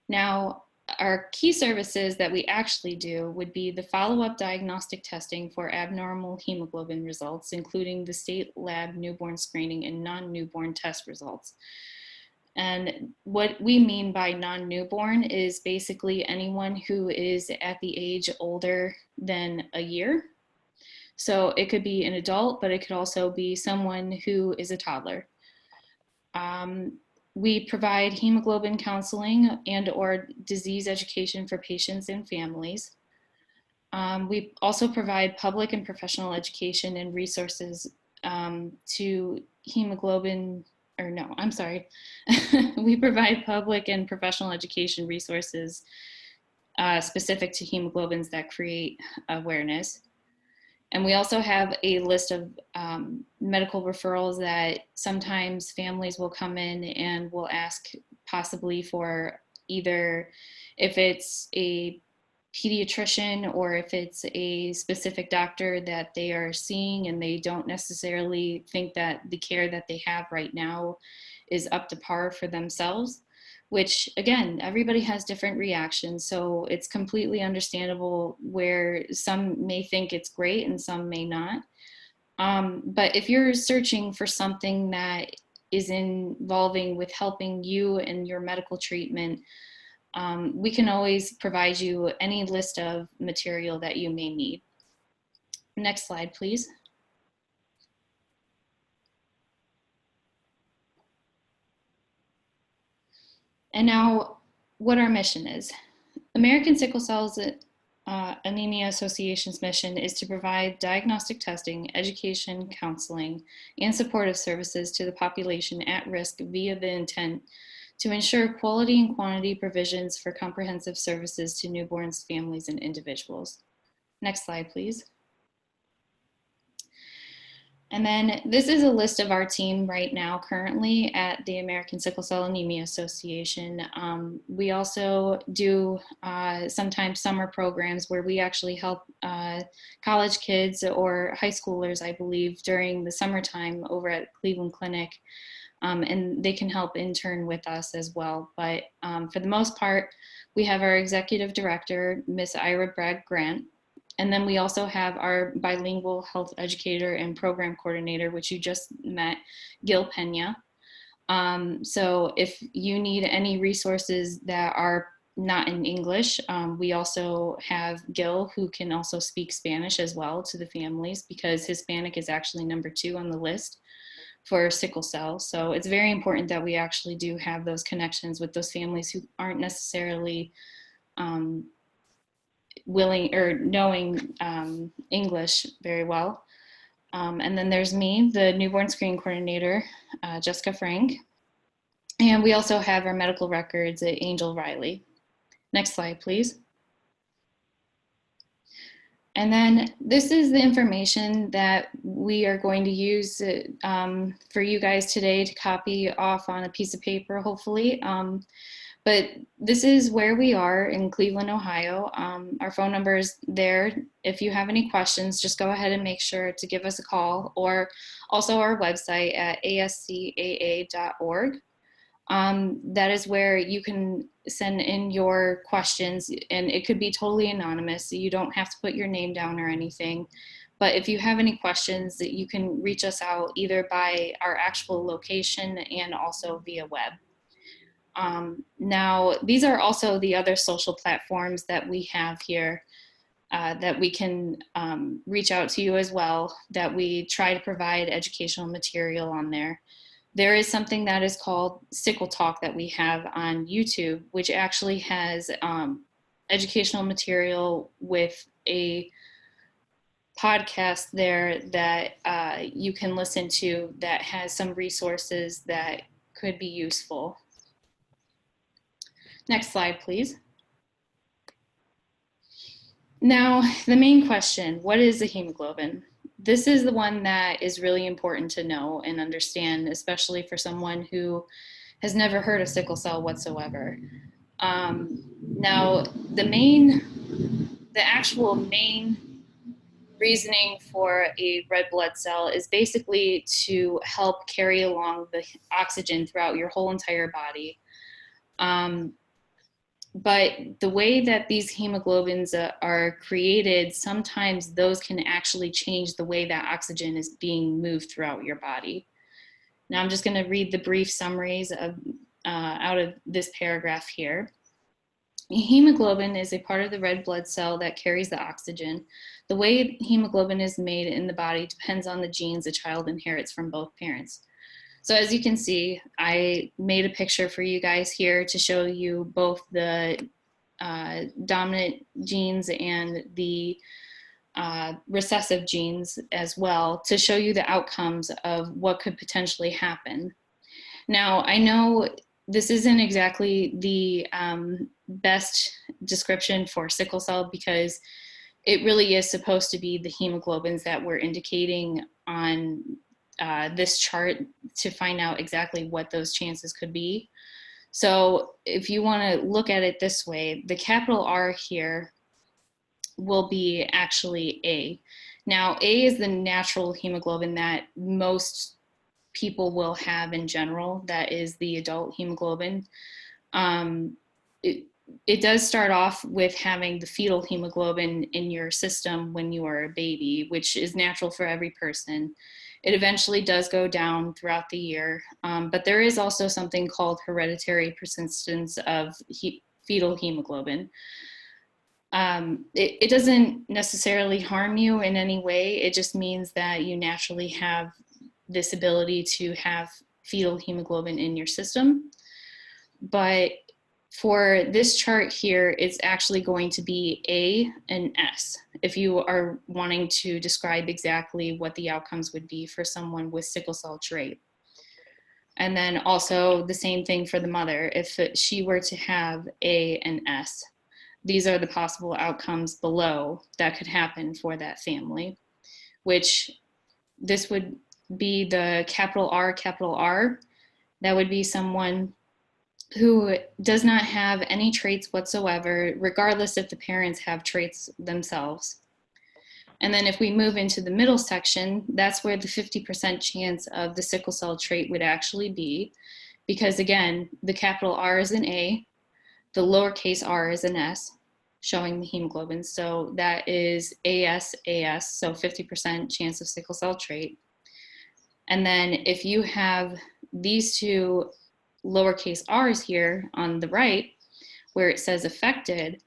Now, our key services that we actually do would be the follow-up diagnostic testing for abnormal hemoglobin results, including the state lab newborn screening and non-newborn test results. And what we mean by non-newborn is basically anyone who is at the age older than a year. So it could be an adult, but it could also be someone who is a toddler. We provide hemoglobin counseling and or disease education for patients and families. We also provide public and professional education and resources to hemoglobin, or no, I'm sorry. We provide public and professional education resources specific to hemoglobins that create awareness. And we also have a list of medical referrals that sometimes families will come in and will ask possibly for either if it's a pediatrician or if it's a specific doctor that they are seeing and they don't necessarily think that the care that they have right now is up to par for themselves, which again, everybody has different reactions. So it's completely understandable where some may think it's great and some may not. But if you're searching for something that is involving with helping you and your medical treatment, we can always provide you any list of material that you may need. Next slide, please. And now, what our mission is. American Sickle Cell Anemia Association's mission is to provide diagnostic testing, education, counseling, and supportive services to the population at risk via the intent to ensure quality and quantity provisions for comprehensive services to newborns, families, and individuals. Next slide, please. And then this is a list of our team right now currently at the American Sickle Cell Anemia Association. We also do sometimes summer programs where we actually help college kids or high schoolers, I believe, during the summertime over at Cleveland Clinic. And they can help intern with us as well. But for the most part, we have our executive director, Miss Ira Bragg Grant. And then we also have our bilingual health educator and program coordinator, which you just met, Gil Pena. So if you need any resources that are not in English, we also have Gil, who can also speak Spanish as well to the families, because Hispanic is actually number 2 on the list for sickle cell. So it's very important that we actually do have those connections with those families who aren't necessarily willing or knowing English very well. And then there's me, the newborn screening coordinator, Jessica Frank. And we also have our medical records at Angel Riley. Next slide, please. And then this is the information that we are going to use for you guys today to copy off on a piece of paper, hopefully. But this is where we are in Cleveland, Ohio. Our phone number is there. If you have any questions, just go ahead and make sure to give us a call, or also our website at ascaa.org. That is where you can send in your questions, and it could be totally anonymous, so you don't have to put your name down or anything. But if you have any questions, that you can reach us out either by our actual location and also via web. Now, these are also the other social platforms that we have here that we can reach out to you as well, that we try to provide educational material on there. There is something that is called Sickle Talk that we have on YouTube, which actually has educational material with a podcast there that you can listen to that has some resources that could be useful. Next slide, please. Now, the main question, what is a hemoglobin? This is the one that is really important to know and understand, especially for someone who has never heard of sickle cell whatsoever. Now, the actual main reasoning for a red blood cell is basically to help carry along the oxygen throughout your whole entire body. But the way that these hemoglobins are created, sometimes those can actually change the way that oxygen is being moved throughout your body. Now I'm just going to read the brief summaries of, out of this paragraph here. Hemoglobin is a part of the red blood cell that carries the oxygen. The way hemoglobin is made in the body depends on the genes a child inherits from both parents. So as you can see, I made a picture for you guys here to show you both the dominant genes and the recessive genes as well to show you the outcomes of what could potentially happen. Now, I know this isn't exactly the best description for sickle cell because it really is supposed to be the hemoglobins that we're indicating on this chart to find out exactly what those chances could be. So if you want to look at it this way, the capital R here will be actually A. Now, A is the natural hemoglobin that most people will have in general. That is the adult hemoglobin. It does start off with having the fetal hemoglobin in your system when you are a baby, which is natural for every person. It eventually does go down throughout the year, but there is also something called hereditary persistence of fetal hemoglobin. It doesn't necessarily harm you in any way. It just means that you naturally have this ability to have fetal hemoglobin in your system. But for this chart here, it's actually going to be A and S if you are wanting to describe exactly what the outcomes would be for someone with sickle cell trait. And then also the same thing for the mother. If she were to have A and S, these are the possible outcomes below that could happen for that family, which this would be the capital R. That would be someone who does not have any traits whatsoever, regardless if the parents have traits themselves. And then if we move into the middle section, that's where the 50% chance of the sickle cell trait would actually be, because again, the capital R is an A, the lowercase r is an S, showing the hemoglobin. So that is AS, so 50% chance of sickle cell trait. And then if you have these two lowercase r's here on the right, where it says affected,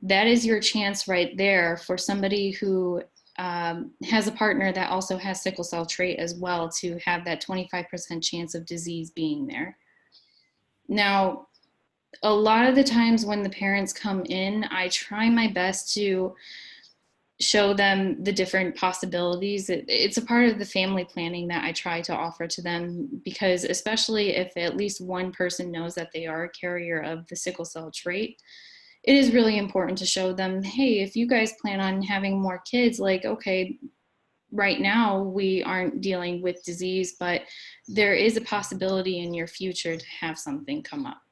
that is your chance right there for somebody who has a partner that also has sickle cell trait as well to have that 25% chance of disease being there. Now, a lot of the times when the parents come in, I try my best to show them the different possibilities. It's a part of the family planning that I try to offer to them, because especially if at least one person knows that they are a carrier of the sickle cell trait, it is really important to show them, hey, if you guys plan on having more kids, like, okay, right now we aren't dealing with disease, but there is a possibility in your future to have something come up.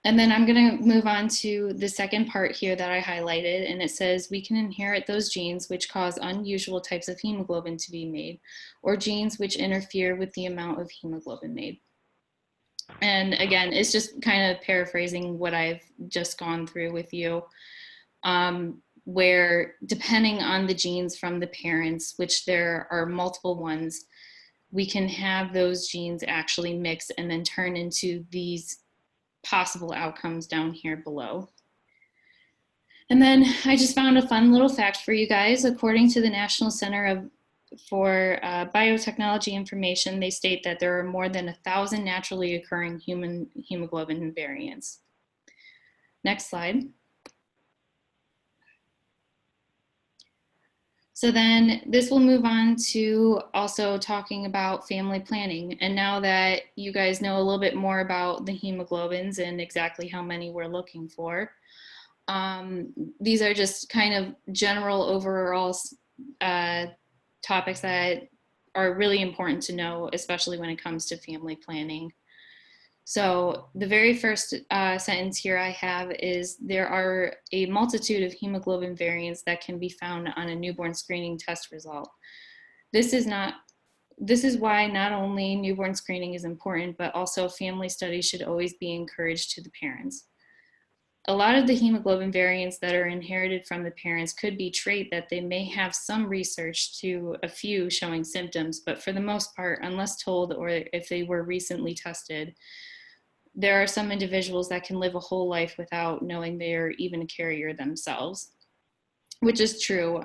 And then I'm going to move on to the second part here that I highlighted, and it says we can inherit those genes which cause unusual types of hemoglobin to be made, or genes which interfere with the amount of hemoglobin made. And again, it's just kind of paraphrasing what I've just gone through with you, where depending on the genes from the parents, which there are multiple ones, we can have those genes actually mix and then turn into these possible outcomes down here below. And then I just found a fun little fact for you guys. According to the National Center for Biotechnology Information, they state that there are more than 1,000 naturally occurring human hemoglobin variants. Next slide. So then this will move on to also talking about family planning. And now that you guys know a little bit more about the hemoglobins and exactly how many we're looking for, these are just kind of general overall topics that are really important to know, especially when it comes to family planning. So the very first sentence here I have is there are a multitude of hemoglobin variants that can be found on a newborn screening test result. This is why not only newborn screening is important, but also family studies should always be encouraged to the parents. A lot of the hemoglobin variants that are inherited from the parents could be trait that they may have some research to a few showing symptoms, but for the most part, unless told or if they were recently tested, there are some individuals that can live a whole life without knowing they're even a carrier themselves, which is true.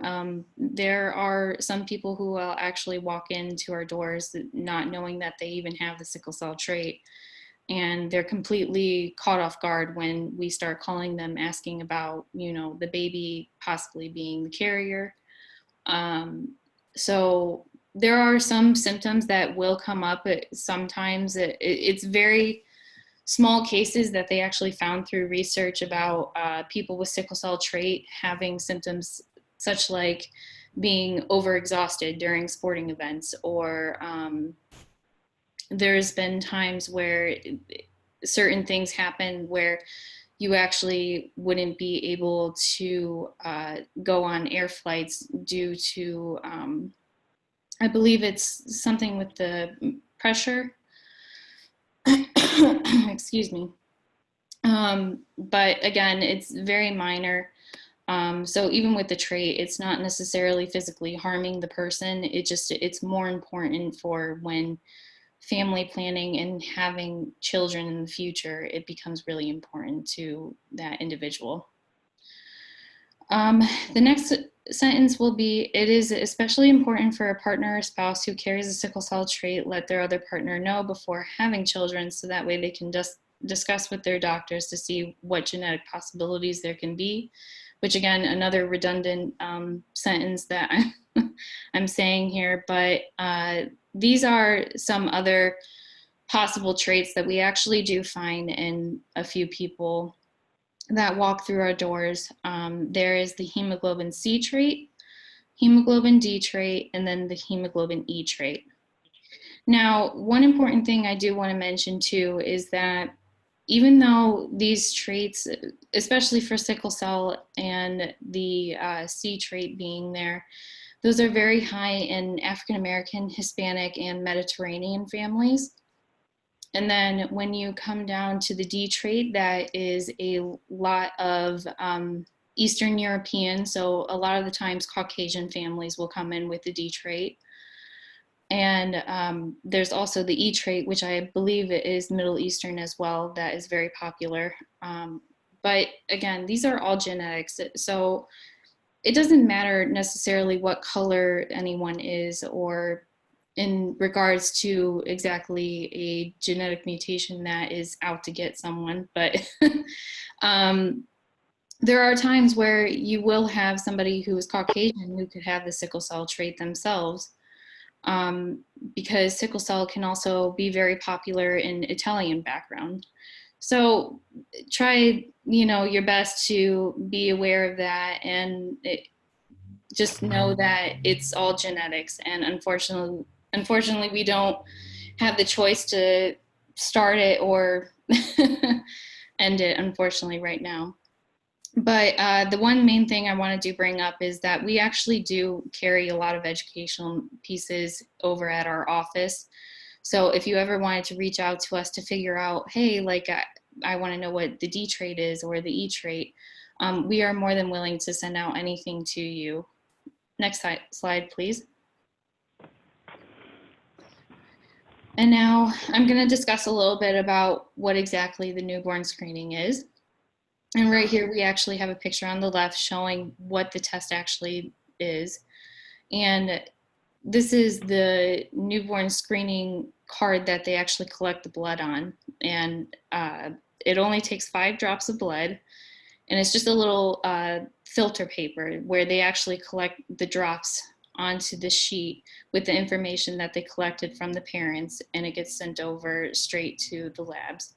There are some people who will actually walk into our doors not knowing that they even have the sickle cell trait. and they're completely caught off guard when we start calling them asking about, the baby possibly being the carrier. So there are some symptoms that will come up. Sometimes it's very small cases that they actually found through research about people with sickle cell trait having symptoms such like being overexhausted during sporting events, or there's been times where certain things happen where you actually wouldn't be able to go on air flights due to, I believe it's something with the pressure. Excuse me. But again, it's very minor. So even with the trait, it's not necessarily physically harming the person. It's more important for when family planning and having children in the future, it becomes really important to that individual. The next sentence will be, it is especially important for a partner or spouse who carries a sickle cell trait, let their other partner know before having children, so that way they can just discuss with their doctors to see what genetic possibilities there can be, which again, another redundant sentence that I'm saying here, but these are some other possible traits that we actually do find in a few people that walk through our doors. There is the hemoglobin C trait, hemoglobin D trait, and then the hemoglobin E trait. Now, one important thing I do want to mention too is that even though these traits, especially for sickle cell and the C trait being there, those are very high in African American, Hispanic, and Mediterranean families. And then when you come down to the D trait, that is a lot of Eastern European, so a lot of the times Caucasian families will come in with the D trait. And there's also the E trait, which I believe is Middle Eastern as well, that is very popular. But again, these are all genetics, so it doesn't matter necessarily what color anyone is, or in regards to exactly a genetic mutation that is out to get someone, but there are times where you will have somebody who is Caucasian who could have the sickle cell trait themselves, because sickle cell can also be very popular in Italian background. So try, your best to be aware of that, and just know that it's all genetics. And unfortunately, we don't have the choice to start it or end it, unfortunately, right now. But the one main thing I wanted to bring up is that we actually do carry a lot of educational pieces over at our office. So if you ever wanted to reach out to us to figure out, hey, like I want to know what the D trait is or the E trait, we are more than willing to send out anything to you. Next slide, please. And now I'm going to discuss a little bit about what exactly the newborn screening is. And right here, we actually have a picture on the left showing what the test actually is. And this is the newborn screening card that they actually collect the blood on. And it only takes 5 drops of blood. And it's just a little filter paper where they actually collect the drops onto the sheet with the information that they collected from the parents, and it gets sent over straight to the labs.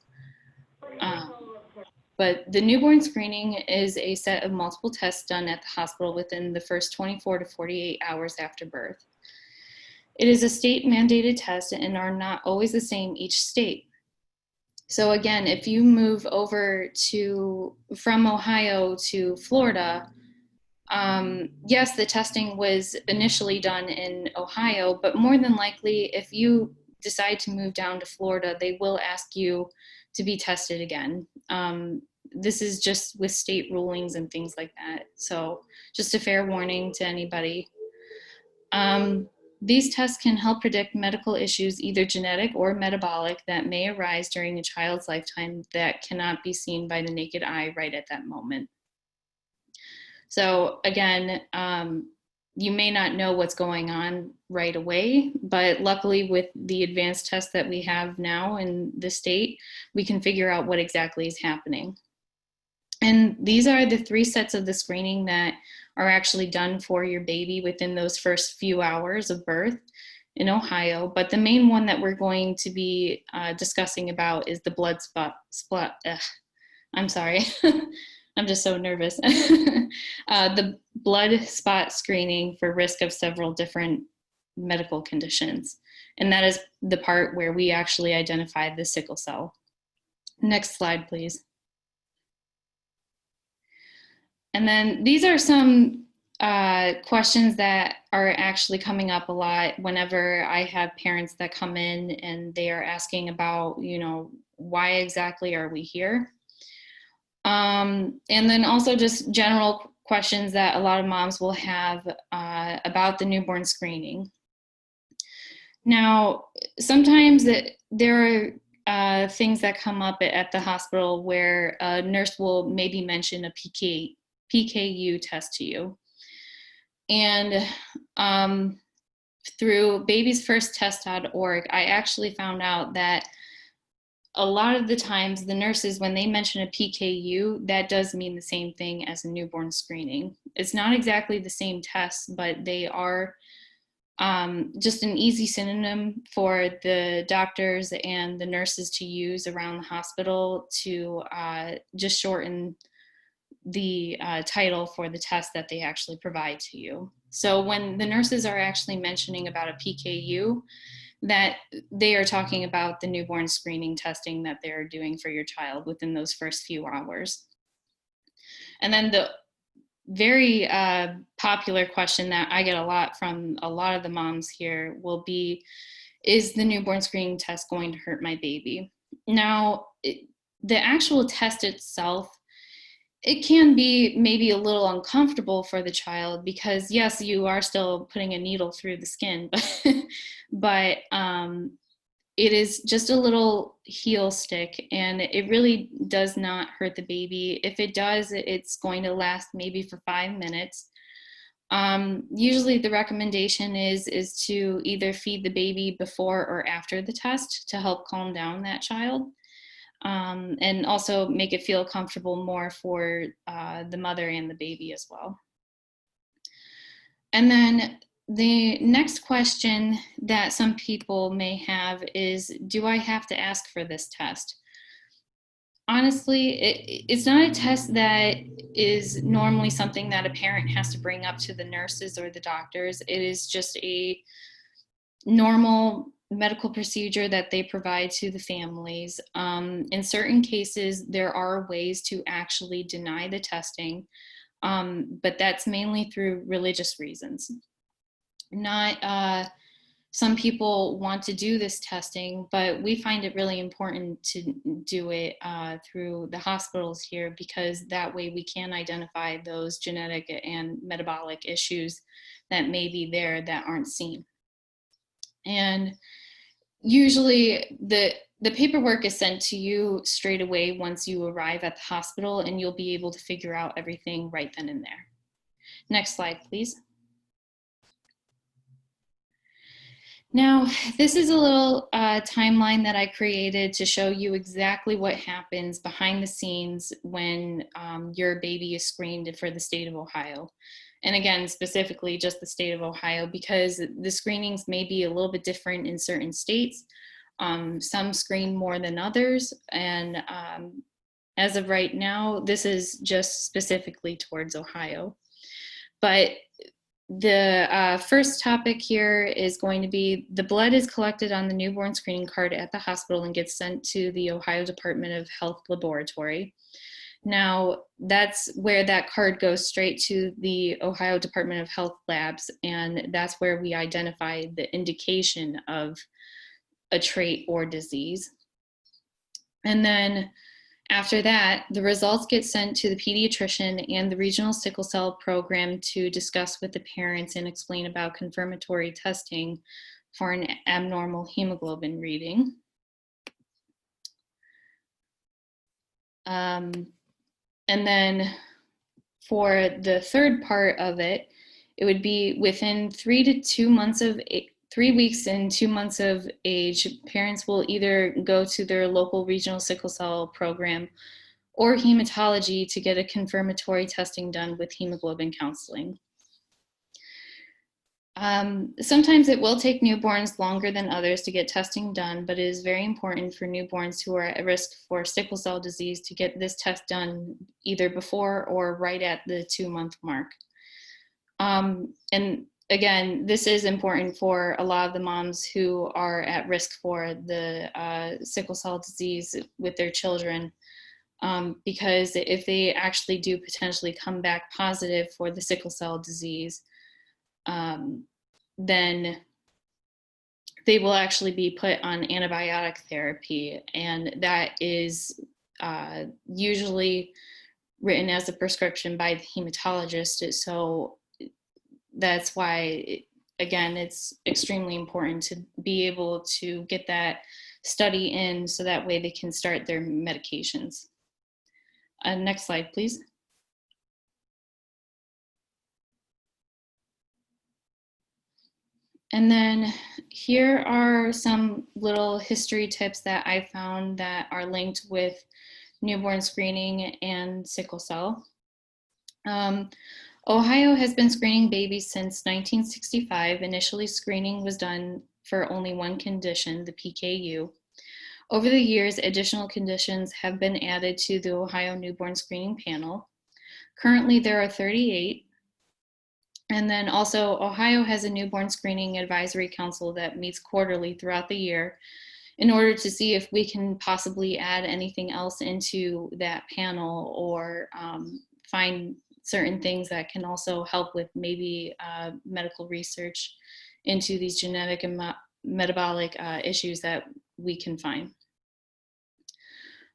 But the newborn screening is a set of multiple tests done at the hospital within the first 24 to 48 hours after birth. It is a state mandated test and are not always the same each state. So again, if you move over from Ohio to Florida, yes, the testing was initially done in Ohio, but more than likely, if you decide to move down to Florida, they will ask you to be tested again. This is just with state rulings and things like that. So just a fair warning to anybody. These tests can help predict medical issues, either genetic or metabolic, that may arise during a child's lifetime that cannot be seen by the naked eye right at that moment. So again, you may not know what's going on right away, but luckily with the advanced tests that we have now in the state, we can figure out what exactly is happening. And these are the 3 sets of the screening that are actually done for your baby within those first few hours of birth in Ohio. But the main one that we're going to be discussing about is the blood spot. I'm sorry, I'm just so nervous. The blood spot screening for risk of several different medical conditions. And that is the part where we actually identify the sickle cell. Next slide, please. And then these are some questions that are actually coming up a lot whenever I have parents that come in and they are asking about, you know, why exactly are we here? And then also just general questions that a lot of moms will have about the newborn screening. Now, sometimes there are things that come up at the hospital where a nurse will maybe mention a PKU test to you. And through babiesfirsttest.org, I actually found out that a lot of the times the nurses, when they mention a PKU, that does mean the same thing as a newborn screening. It's not exactly the same test, but they are just an easy synonym for the doctors and the nurses to use around the hospital to just shorten the title for the test that they actually provide to you. So when the nurses are actually mentioning about a PKU, that they are talking about the newborn screening testing that they're doing for your child within those first few hours. And then the very popular question that I get a lot from a lot of the moms here will be, is the newborn screening test going to hurt my baby? Now, the actual test itself, it can be maybe a little uncomfortable for the child because yes, you are still putting a needle through the skin, but it is just a little heel stick and it really does not hurt the baby. If it does, it's going to last maybe for 5 minutes. Usually the recommendation is to either feed the baby before or after the test to help calm down that child. And also make it feel comfortable more for the mother and the baby as well. And then the next question that some people may have is, do I have to ask for this test? Honestly, it's not a test that is normally something that a parent has to bring up to the nurses or the doctors. It is just a normal medical procedure that they provide to the families. In certain cases, there are ways to actually deny the testing, but that's mainly through religious reasons. Not some people want to do this testing, but we find it really important to do it through the hospitals here because that way we can identify those genetic and metabolic issues that may be there that aren't seen. And usually the paperwork is sent to you straight away once you arrive at the hospital, and you'll be able to figure out everything right then and there. Next slide, please. Now, this is a little timeline that I created to show you exactly what happens behind the scenes when your baby is screened for the state of Ohio. And again, specifically just the state of Ohio, because the screenings may be a little bit different in certain states. Some screen more than others. And as of right now, this is just specifically towards Ohio. But the first topic here is going to be the blood is collected on the newborn screening card at the hospital and gets sent to the Ohio Department of Health Laboratory. Now, that's where that card goes straight to the Ohio Department of Health labs, and that's where we identify the indication of a trait or disease. And then after that, the results get sent to the pediatrician and the regional sickle cell program to discuss with the parents and explain about confirmatory testing for an abnormal hemoglobin reading. And then for the third part of it It would be within 3 weeks and 2 months of age, parents will either go to their local regional sickle cell program or hematology to get a confirmatory testing done with hemoglobin counseling. Sometimes it will take newborns longer than others to get testing done, but it is very important for newborns who are at risk for sickle cell disease to get this test done either before or right at the 2-month mark. And again, this is important for a lot of the moms who are at risk for the sickle cell disease with their children, because if they actually do potentially come back positive for the sickle cell disease, then they will actually be put on antibiotic therapy, and that is usually written as a prescription by the hematologist. So that's why, again, it's extremely important to be able to get that study in so that way they can start their medications. Next slide, please. And then here are some little history tips that I found that are linked with newborn screening and sickle cell. Ohio has been screening babies since 1965. Initially, screening was done for only one condition, the PKU. Over the years, additional conditions have been added to the Ohio Newborn Screening Panel. Currently, there are 38. And then also, Ohio has a newborn screening advisory council that meets quarterly throughout the year in order to see if we can possibly add anything else into that panel or find certain things that can also help with maybe medical research into these genetic and metabolic issues that we can find.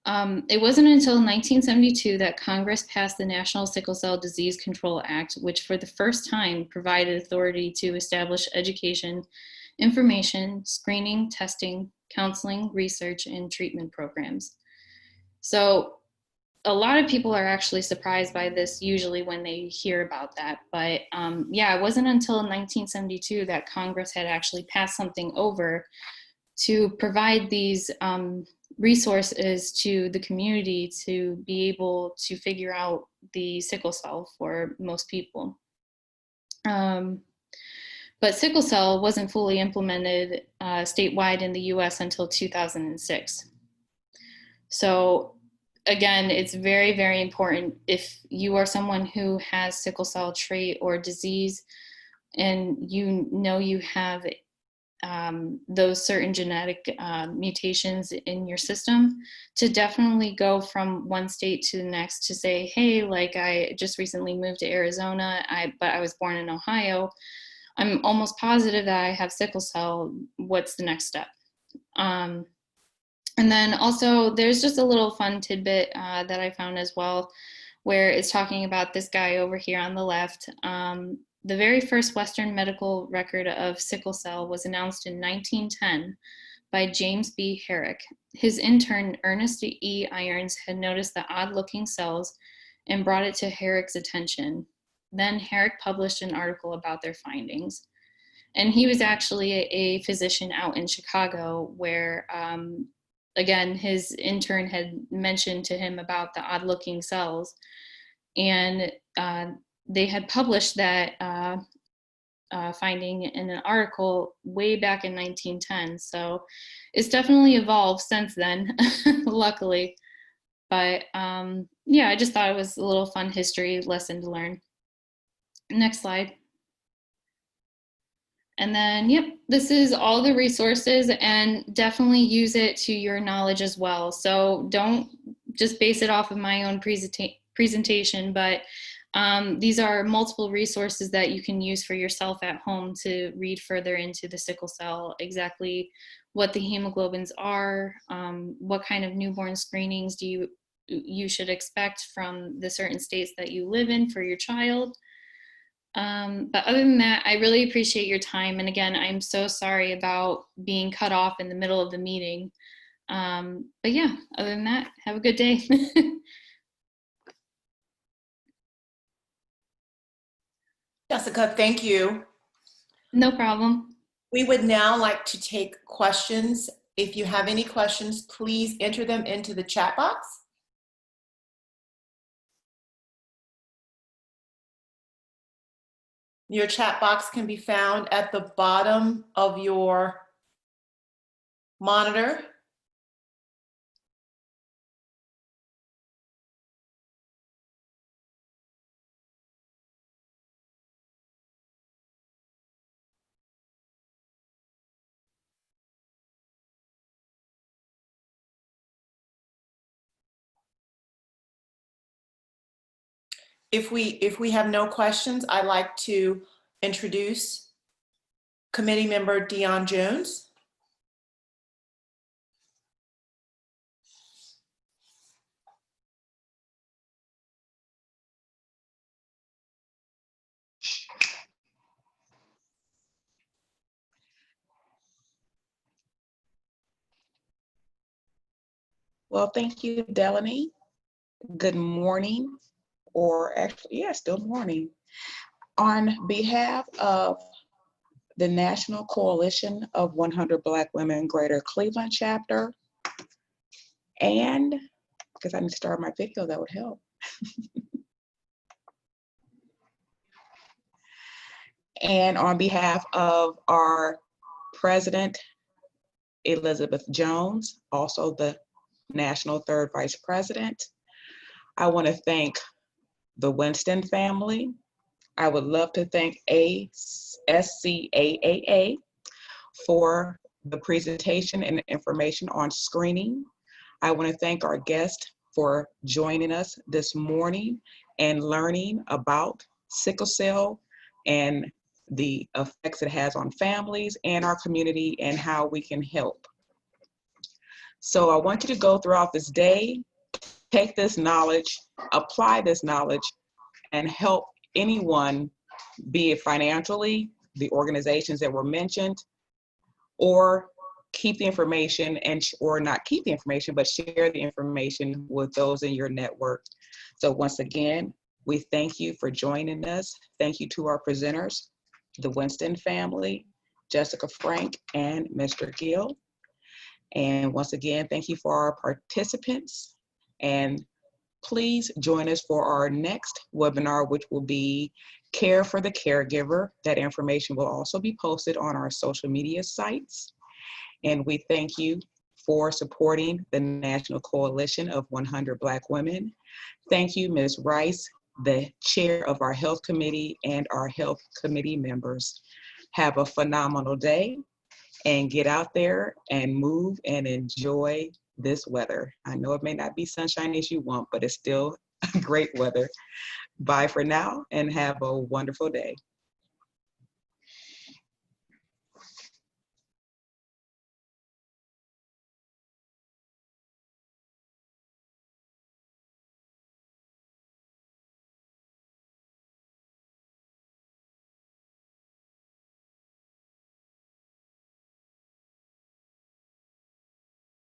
It wasn't until 1972 that Congress passed the National Sickle Cell Disease Control Act, which for the first time provided authority to establish education, information, screening, testing, counseling, research, and treatment programs. So a lot of people are actually surprised by this usually when they hear about that. But yeah, it wasn't until 1972 that Congress had actually passed something over to provide these resources to the community to be able to figure out the sickle cell for most people. But sickle cell wasn't fully implemented statewide in the US until 2006. So again, it's very, very important if you are someone who has sickle cell trait or disease and you know you have those certain genetic mutations in your system, to definitely go from one state to the next to say, hey, like I just recently moved to Arizona, but I was born in Ohio. I'm almost positive that I have sickle cell. What's the next step? And then also there's just a little fun tidbit that I found as well, where it's talking about this guy over here on the left. The very first Western medical record of sickle cell was announced in 1910 by James B. Herrick. His intern, Ernest E. Irons, had noticed the odd-looking cells and brought it to Herrick's attention. Then Herrick published an article about their findings. And he was actually a physician out in Chicago where, again, his intern had mentioned to him about the odd-looking cells. And they had published that finding in an article way back in 1910. So it's definitely evolved since then, luckily. But yeah, I just thought it was a little fun history lesson to learn. Next slide. And then, yep, this is all the resources, and definitely use it to your knowledge as well. So don't just base it off of my own presentation, but these are multiple resources that you can use for yourself at home to read further into the sickle cell, exactly what the hemoglobins are, what kind of newborn screenings you should expect from the certain states that you live in for your child. But other than that, I really appreciate your time. And again, I'm so sorry about being cut off in the middle of the meeting. But yeah, other than that, have a good day. Jessica, thank you. No problem. We would now like to take questions. If you have any questions, please enter them into the chat box. Your chat box can be found at the bottom of your monitor. If we have no questions, I'd like to introduce committee member Dion Jones. Well, thank you, Delaney. Good morning, or actually, yeah, still morning. On behalf of the National Coalition of 100 Black Women Greater Cleveland Chapter, and because I need to start my video, that would help. And on behalf of our President, Elizabeth Jones, also the National Third Vice President, I want to thank the Winston family. I would love to thank SCAAA for the presentation and information on screening. I want to thank our guest for joining us this morning and learning about sickle cell and the effects it has on families and our community and how we can help. So I want you to go throughout this day, take this knowledge, apply this knowledge, and help anyone, be it financially, the organizations that were mentioned, or keep the information or not keep the information, but share the information with those in your network. So once again, we thank you for joining us. Thank you to our presenters, the Winston family, Jessica Frank and Mr. Gill. And once again, thank you for our participants. And please join us for our next webinar, which will be Care for the Caregiver. That information will also be posted on our social media sites. And we thank you for supporting the National Coalition of 100 Black Women. Thank you, Ms. Rice, the chair of our Health Committee, and our Health Committee members. Have a phenomenal day and get out there and move and enjoy this weather. I know it may not be sunshine as you want, but it's still great weather. Bye for now and have a wonderful day.